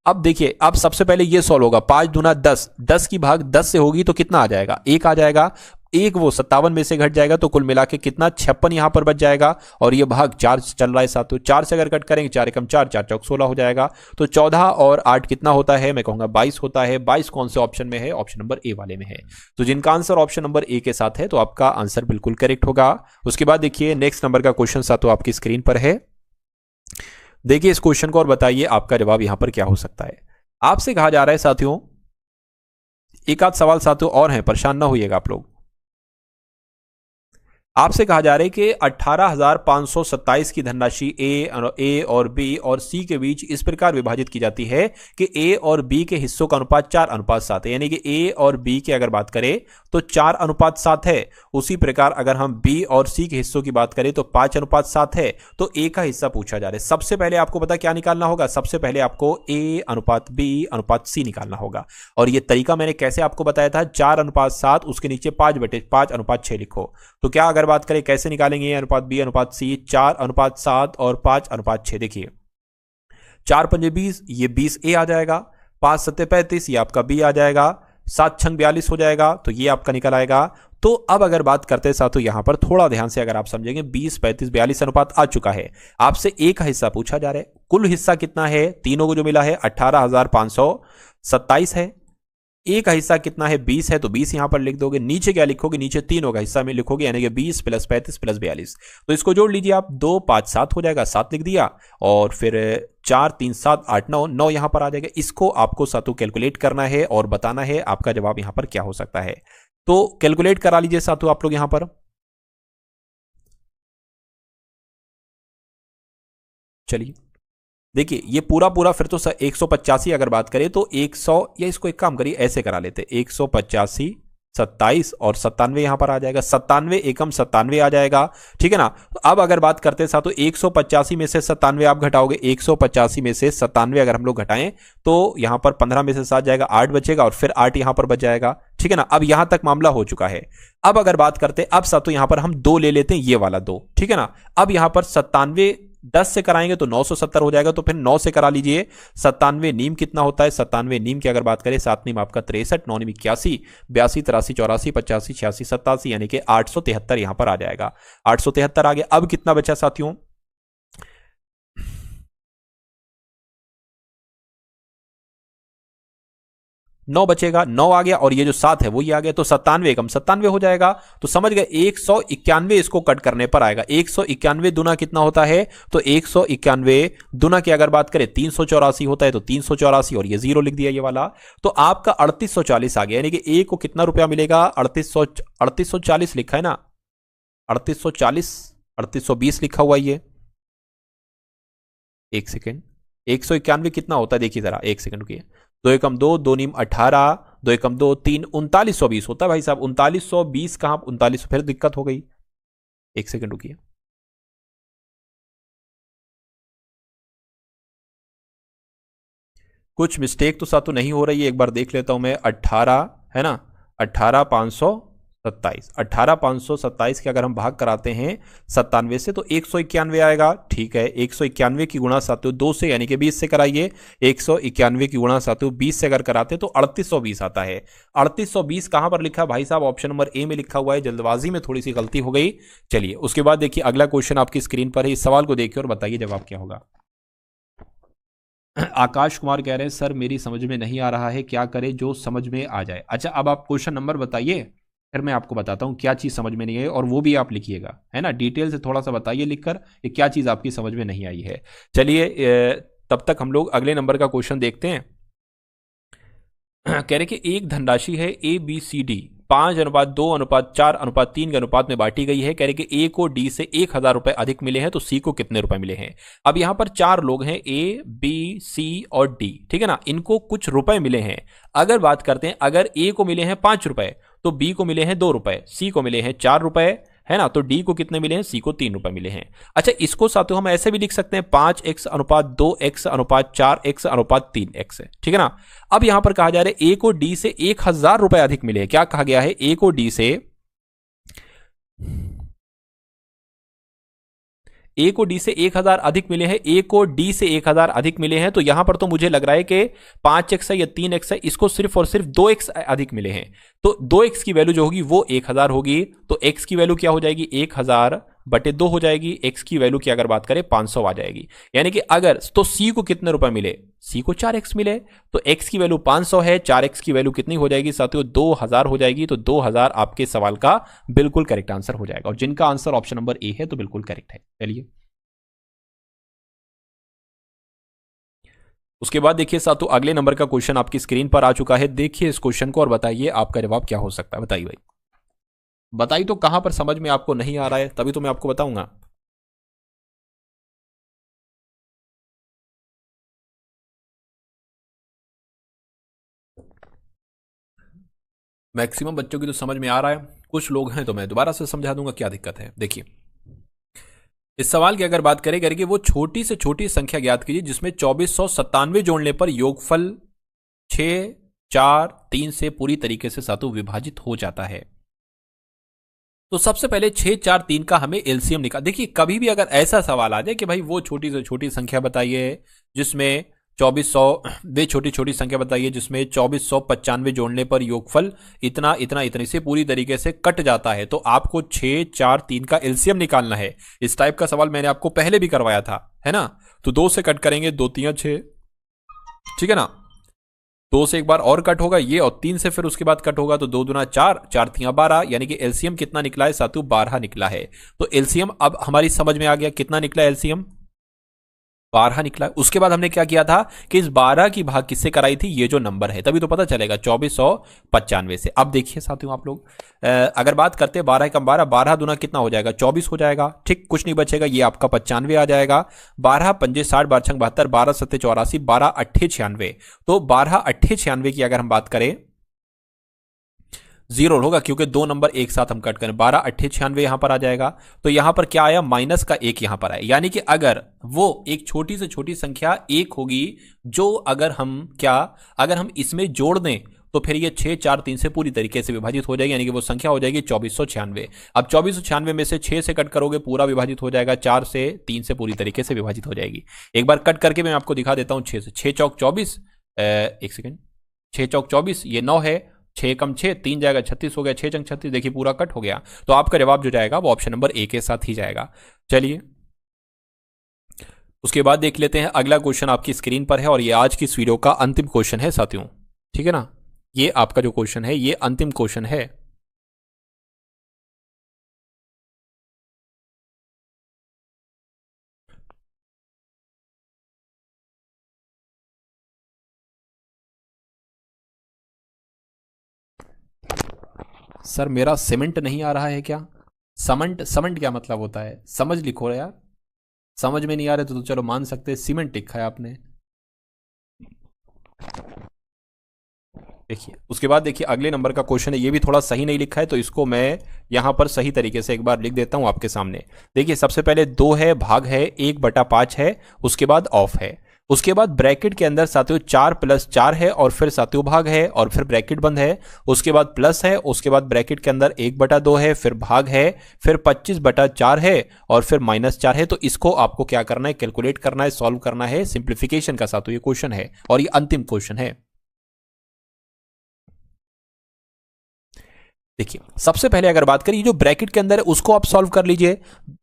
अब देखिए अब सबसे पहले ये सॉल्व होगा, 5 दूना 10, 10 की भाग 10 से होगी तो कितना आ जाएगा, 1 आ जाएगा। एक वो 57 में से घट जाएगा तो कुल मिला के कितना 56 यहां पर बच जाएगा। और ये भाग 4 चल रहा है साथियों, 4 से अगर कट करेंगे 4 एकम 4, 4 चौक 16 हो जाएगा। तो 14 और 8 कितना होता है, मैं कहूंगा 22 होता है। 22 कौन से ऑप्शन में है, ऑप्शन नंबर ए वाले में है। तो जिनका आंसर ऑप्शन नंबर ए के साथ है तो आपका आंसर बिल्कुल करेक्ट होगा। उसके बाद देखिए नेक्स्ट नंबर का क्वेश्चन साथियों आपकी स्क्रीन पर है। देखिए इस क्वेश्चन को और बताइए आपका जवाब यहां पर क्या हो सकता है। आपसे कहा जा रहा है साथियों, एक आध सवाल साथियों और हैं, परेशान ना होइएगा आप लोग। आपसे कहा जा रहा है कि 18,527 की धनराशि ए और बी और सी के बीच इस प्रकार विभाजित की जाती है कि ए और बी के हिस्सों का अनुपात 4:7 है। यानी कि ए और बी की अगर बात करें तो 4:7 है। उसी प्रकार अगर हम बी और सी के हिस्सों की बात करें तो 5:7 है। तो ए का हिस्सा पूछा जा रहा है। सबसे पहले आपको पता क्या निकालना होगा, सबसे पहले आपको ए अनुपात बी अनुपात सी निकालना होगा। और यह तरीका मैंने कैसे आपको बताया था, 4:7 उसके नीचे 5/5 लिखो। तो क्या अगर बात करें कैसे निकालेंगे अनुपात बी अनुपात सी, 4:7 और 5:6। देखिए 4 पंजे 20, ये 20 ए आ जाएगा। 5 सत्ते 35, ये आपका बी आ जाएगा। 7 छंग 42 हो जाएगा, तो ये आपका निकल आएगा। तो अब अगर बात करते हैं साथियों यहां पर थोड़ा ध्यान से अगर आप समझेंगे, 20 35 42 अनुपात आ चुका है। आपसे ए का हिस्सा पूछा जा रहा है। कुल हिस्सा कितना है, तीनों को जो मिला है 18,527 है। ए का हिस्सा कितना है, 20 है, तो 20 यहां पर लिख दोगे। नीचे क्या लिखोगे, नीचे तीनों का हिस्सा में लिखोगे, यानी कि 20 + 35 + 42। तो इसको जोड़ लीजिए आप, 2 5 7 हो जाएगा, 7 लिख दिया। और फिर 4 3 7 8 9 9 यहां पर आ जाएगा। इसको आपको सातों कैलकुलेट करना है और बताना है आपका जवाब यहां पर क्या हो सकता है। तो कैलकुलेट करा लीजिए सातों आप लोग यहां पर। चलिए देखिए ये पूरा पूरा फिर तो 185 अगर बात करें तो 100, या इसको एक काम करिए ऐसे करा लेते, 185 27 और 97 यहां पर आ जाएगा। 97 एकम 97 आ जाएगा, ठीक है ना। अब अगर बात करते हैं साथों 185 में से 97 आप घटाओगे, 185 में से 97 अगर हम लोग घटाएं तो यहां पर 15 में से 7 जाएगा, 8 बचेगा और फिर 8 यहां पर बच जाएगा, ठीक है ना। अब यहां तक मामला हो चुका है। अब अगर बात करते हैं, अब साथों यहां पर हम 2 ले लेते हैं, ये वाला 2, ठीक है ना। अब यहां पर 97 10 से कराएंगे तो 970 हो जाएगा, तो फिर 9 से करा लीजिए। 97 नीम कितना होता है, 97 नीम की अगर बात करें, 7 नीम आपका 63, 9 नीम 81, 82 83 84 85 86 87, यानी कि 873 यहां पर आ जाएगा। 873 आ गया। अब कितना बचा साथियों, 9 बचेगा, 9 आ गया और ये जो 7 है वो ये आ गया, तो 97 कम 97 हो जाएगा। तो समझ गए, 191 इसको कट करने पर आएगा। 191 दुना कितना होता है, तो 191 दुना की अगर बात करें 384 होता है, तो 384 और ये 0 लिख दिया ये वाला। तो आपका 3840 आ गया, यानी कि ए को कितना रुपया मिलेगा, 3840 लिखा है ना, 3840 3820 लिखा हुआ ये। एक सेकेंड, 191 कितना होता है देखिए जरा, एक सेकंड रुकिए। 2 एकम 2, 2 नीम 18, 2 एकम 2 3, 3920 होता है भाई साहब। 3920 कहां, 39, फिर दिक्कत हो गई, एक सेकंड रुकिए। कुछ मिस्टेक तो साथ तो नहीं हो रही है, एक बार देख लेता हूं मैं। 18 है ना, 18,527, 18,527 के अगर हम भाग कराते हैं 97 से तो 191 आएगा, ठीक है। 191 की गुणा साथियों 2 से, यानी कि 20 से कराइए। 191 की गुणा साथियों 20 से अगर कराते तो 3820 आता है। 3820 कहां पर लिखा है भाई साहब, ऑप्शन नंबर ए में लिखा हुआ है। जल्दबाजी में थोड़ी सी गलती हो गई। चलिए उसके बाद देखिए अगला क्वेश्चन आपकी स्क्रीन पर है, इस सवाल को देखिए और बताइए जवाब क्या होगा। आकाश कुमार कह रहे हैं सर मेरी समझ में नहीं आ रहा है, क्या करें जो समझ में आ जाए। अच्छा अब आप क्वेश्चन नंबर बताइए, फिर मैं आपको बताता हूं क्या चीज समझ में नहीं आई, और वो भी आप लिखिएगा, है ना। डिटेल से थोड़ा सा बताइए लिखकर कि क्या चीज आपकी समझ में नहीं आई है। चलिए तब तक हम लोग अगले नंबर का क्वेश्चन देखते हैं। कह रहे कि एक धनराशि है ABCD 5:2:4:3 के अनुपात में बांटी गई है। कह रहे कि ए को डी से 1,000 रुपए अधिक मिले हैं, तो सी को कितने रुपए मिले हैं। अब यहां पर 4 लोग हैं, ए बी सी और डी, ठीक है ना। इनको कुछ रुपए मिले हैं। अगर बात करते हैं, अगर ए को मिले हैं 5 रुपए, तो बी को मिले हैं 2 रुपए, सी को मिले हैं 4 रुपए, है ना। तो डी को कितने मिले हैं, सी को 3 रुपए मिले हैं। अच्छा इसको साथियों हम ऐसे भी लिख सकते हैं, 5x/2x/4x/3x, ठीक है ना। अब यहां पर कहा जा रहा है ए को डी से 1,000 रुपए अधिक मिले हैं। क्या कहा गया है, ए को डी से ए को डी से 1000 अधिक मिले हैं, ए को डी से 1000 अधिक मिले हैं, तो यहां पर तो मुझे लग रहा है कि 5x है या 3x है, इसको सिर्फ और सिर्फ 2x अधिक मिले हैं, तो 2x की वैल्यू जो होगी वो 1000 होगी, तो x की वैल्यू क्या हो जाएगी 1000 बटे 2 हो जाएगी, x की वैल्यू की अगर बात करें 500 आ जाएगी। यानी कि अगर तो c को कितने रुपए मिले, c को 4x मिले, तो x की वैल्यू 500 है, 4x की वैल्यू कितनी हो जाएगी साथियों 2000 हो जाएगी, तो 2000 आपके सवाल का बिल्कुल करेक्ट आंसर हो जाएगा, और जिनका आंसर ऑप्शन नंबर ए है तो बिल्कुल करेक्ट है। चलिए उसके बाद देखिए साथियों अगले नंबर का क्वेश्चन आपकी स्क्रीन पर आ चुका है, देखिए इस क्वेश्चन को और बताइए आपका जवाब क्या हो सकता है। बताइए भाई, बताइए तो कहां पर समझ में आपको नहीं आ रहा है, तभी तो मैं आपको बताऊंगा। मैक्सिमम बच्चों की तो समझ में आ रहा है, कुछ लोग हैं तो मैं दोबारा से समझा दूंगा, क्या दिक्कत है। देखिए इस सवाल की अगर बात करें करके वो छोटी से छोटी संख्या ज्ञात कीजिए जिसमें 2497 जोड़ने पर योगफल 6 4 3 से पूरी तरीके से सातों विभाजित हो जाता है। तो सबसे पहले 6 4 3 का हमें एलसीएम निकाल। देखिए कभी भी अगर ऐसा सवाल आ जाए कि भाई वो छोटी से छोटी संख्या बताइए जिसमें 2400, वे छोटी छोटी संख्या बताइए जिसमें 2495 जोड़ने पर योगफल इतना इतना इतने से पूरी तरीके से कट जाता है, तो आपको 6 4 3 का एलसीएम निकालना है। इस टाइप का सवाल मैंने आपको पहले भी करवाया था, है ना। तो 2 से कट करेंगे, 2 3 6, ठीक है ना। 2 से एक बार और कट होगा ये, और 3 से फिर उसके बाद कट होगा, तो 2 दूना 4, 4 3 12, यानी कि एलसीएम कितना निकला है साथियों 12 निकला है। तो एलसीएम अब हमारी समझ में आ गया, कितना निकला एलसीएम 12 निकला। उसके बाद हमने क्या किया था कि इस 12 की भाग किससे कराई थी, ये जो नंबर है, तभी तो पता चलेगा 2495 से। अब देखिए साथियों आप लोग अगर बात करते हैं 12 कम 12, 12 दूना कितना हो जाएगा 24 हो जाएगा, ठीक, कुछ नहीं बचेगा, ये आपका 95 आ जाएगा। 12 पंजे 60, 12 छंग 72, 12 सत्ते 84, 12 अट्ठे 96, तो 12 अट्ठे 96 की अगर हम बात करें जीरो होगा क्योंकि 2 नंबर एक साथ हम कट करें, 12 अट्ठे 96 यहां पर आ जाएगा। तो यहां पर क्या आया माइनस का 1 यहां पर आया, यानी कि अगर वो एक छोटी से छोटी संख्या 1 होगी जो अगर हम इसमें जोड़ दें तो फिर ये 6 4 3 से पूरी तरीके से विभाजित हो जाएगी, यानी कि वो संख्या हो जाएगी 2496। अब 2496 में से 6 से कट करोगे पूरा विभाजित हो जाएगा, 4 से 3 से पूरी तरीके से विभाजित हो जाएगी। एक बार कट करके मैं आपको दिखा देता हूं 6 से, 6 चौक 24, एक सेकेंड, 6 चौक 24, ये 9 है, 6 कम 6 3 जाएगा 36 हो गया, 6 चंग 36, देखिए पूरा कट हो गया। तो आपका जवाब जो जाएगा वो ऑप्शन नंबर ए के साथ ही जाएगा। चलिए उसके बाद देख लेते हैं अगला क्वेश्चन आपकी स्क्रीन पर है, और ये आज की इस वीडियो का अंतिम क्वेश्चन है साथियों, ठीक है ना। ये आपका जो क्वेश्चन है ये अंतिम क्वेश्चन है। सर मेरा सीमेंट नहीं आ रहा है क्या? समंट, समंट क्या मतलब होता है, समझ लिखो यार, समझ में नहीं आ रहे तो चलो मान सकते हैं सीमेंट लिखा है आपने। देखिए उसके बाद देखिए अगले नंबर का क्वेश्चन है, ये भी थोड़ा सही नहीं लिखा है तो इसको मैं यहां पर सही तरीके से एक बार लिख देता हूं आपके सामने। देखिए सबसे पहले 2 है, भाग है, 1/5 है, उसके बाद ऑफ है, उसके बाद ब्रैकेट के अंदर साथियों 4 + 4 है, और फिर साथियों भाग है, और फिर ब्रैकेट बंद है, उसके बाद प्लस है, उसके बाद ब्रैकेट के अंदर 1/2 है, फिर भाग है, फिर 25/4 है, और फिर -4 है। तो इसको आपको क्या करना है, कैलकुलेट करना है, सॉल्व करना है, सिंप्लीफिकेशन का साथियों ये क्वेश्चन है, और ये अंतिम क्वेश्चन है। देखिए सबसे पहले अगर बात करें जो ब्रैकेट के अंदर है उसको आप सॉल्व कर लीजिए।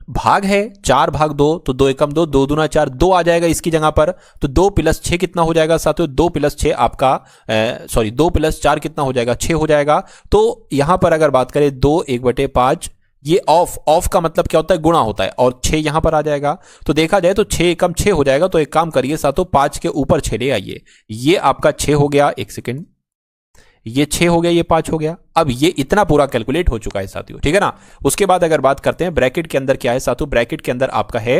भाग है 4/2, तो 2 एकम 2, 2 दूना 4, 2 आ जाएगा इसकी जगह पर, तो 2 + 6 कितना हो जाएगा साथियों, 2 + 6 आपका 2 + 4 कितना हो जाएगा 6 हो जाएगा। तो यहां पर अगर बात करें 2 1/5, ये ऑफ का मतलब क्या होता है, गुणा होता है, और 6 यहां पर आ जाएगा। तो देखा जाए तो 6 एकम 6 हो जाएगा। तो एक काम करिए साथियों 5 के ऊपर 6 ले आइए, ये आपका 6 हो गया, एक सेकेंड, ये 6 हो गया, ये 5 हो गया। अब ये इतना पूरा कैलकुलेट हो चुका है साथियों, ठीक है ना। उसके बाद अगर बात करते हैं ब्रैकेट के अंदर क्या है साथियों, ब्रैकेट के अंदर आपका है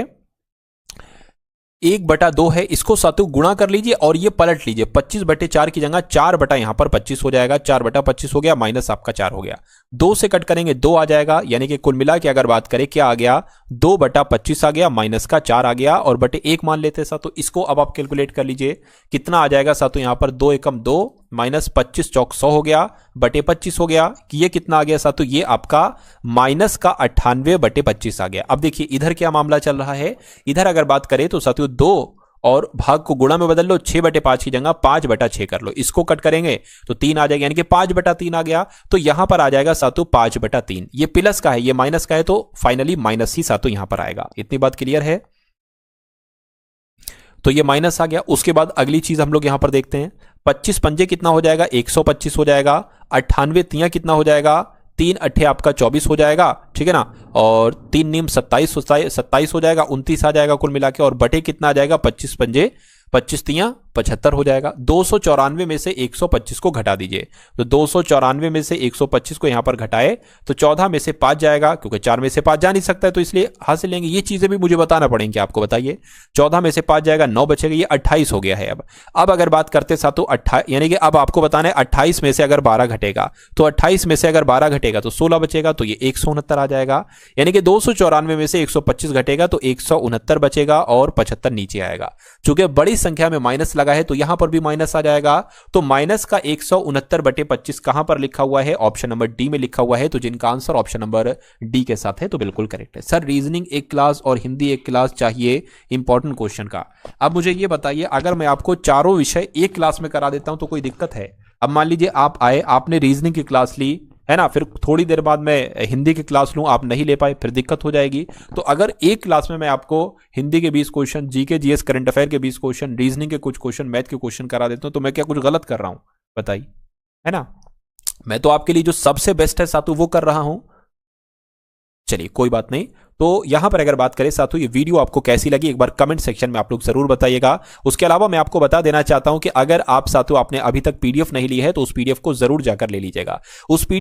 1/2 है, इसको साथियों गुणा कर लीजिए और ये पलट लीजिए, 25/4 की जगह 4 यहां पर 25 हो जाएगा, 4/25 हो गया, माइनस आपका 4 हो गया। 2 से कट करेंगे 2 आ जाएगा, यानी कि कुल मिला के अगर बात करें क्या आ गया, 2/25 आ गया, माइनस का 4 आ गया, और बटे 1 मान लेते हैं साथियों। इसको अब आप कैलकुलेट कर लीजिए कितना आ जाएगा साथियों, यहां पर 2 एकम 2, -25 चौक 100 हो गया, बटे 25 हो गया कि ये कितना आ गया साथियों, ये आपका माइनस का 98 बटे 25 आ गया। अब देखिए इधर क्या मामला चल रहा है, इधर अगर बात करें तो साथियों 2 और भाग को गुणा में बदल लो, 6 बटे 5 की जगह 5 बटा 6 कर लो, इसको कट करेंगे तो 3 आ जाएगा, यानी कि 5 बटा 3 आ गया। तो यहां पर आ जाएगा साथियों 5 बटा 3। ये प्लस का है, ये माइनस का है, तो फाइनली माइनस ही साथियों यहां पर आएगा। इतनी बात क्लियर है, तो ये माइनस आ गया। उसके बाद अगली चीज हम लोग यहां पर देखते हैं, 25 पंजे कितना हो जाएगा, 125 हो जाएगा, 98 तियां कितना हो जाएगा, 3 अट्ठे आपका 24 हो जाएगा, ठीक है ना, और 3 नीम 27 हो जाएगा, 29 आ जाएगा कुल मिला के, और बटे कितना आ जाएगा, 25 पंजे 25 तियां 75 हो जाएगा। 294 में से 125 को घटा दीजिए, तो 294 में से 125 को यहां पर घटाए तो 14 में से 5 जाएगा, क्योंकि 4 में से 5 जा नहीं सकता है तो इसलिए हासिल लेंगे। ये चीजें भी मुझे बताना पड़ेंगी आपको, बताइए 14 में से 5 जाएगा, 9 बचेगा, ये 28 हो गया है। अब अगर बात करते साथों 28, यानी कि अब आपको बताना है 28 में से अगर 12 घटेगा तो 28 में से अगर 12 घटेगा तो 16 बचेगा, तो ये 169 आ जाएगा। यानी कि 294 में से 125 घटेगा तो 169 बचेगा और 75 नीचे आएगा। चूंकि बड़ी संख्या में माइनस लगा है तो यहां पर भी माइनस आ जाएगा, तो माइनस का 169 बटे 25 कहां पर लिखा हुआ है, ऑप्शन नंबर डी में लिखा हुआ है। तो जिनका आंसर ऑप्शन नंबर डी के साथ है तो बिल्कुल करेक्ट है। सर रीजनिंग एक क्लास और हिंदी एक क्लास चाहिए इंपॉर्टेंट क्वेश्चन का। अब मुझे ये बताइए, अगर मैं आपको चारों विषय एक क्लास में करा देता हूं तो कोई दिक्कत है? अब मान लीजिए आप आए, आपने रीजनिंग की क्लास ली है ना, फिर थोड़ी देर बाद मैं हिंदी की क्लास लूं, आप नहीं ले पाए, फिर दिक्कत हो जाएगी। तो अगर एक क्लास में मैं आपको हिंदी के 20 question, GK GS current affair के 20 क्वेश्चन, रीजनिंग के कुछ क्वेश्चन, मैथ के क्वेश्चन करा देता हूं तो मैं क्या कुछ गलत कर रहा हूं? बताइए, है ना। मैं तो आपके लिए जो सबसे बेस्ट है साथू वो कर रहा हूं। चलिए कोई बात नहीं। तो यहां पर अगर बात करें साथियों, ये वीडियो आपको कैसी लगी एक बार कमेंट सेक्शन में आप लोग जरूर बताइएगा। उसके अलावा मैं आपको बता देना चाहता हूं कि अगर आप साथियों आपने अभी तक पीडीएफ नहीं ली है तो उस पीडीएफ को जरूर जाकर ले लीजिएगा। उस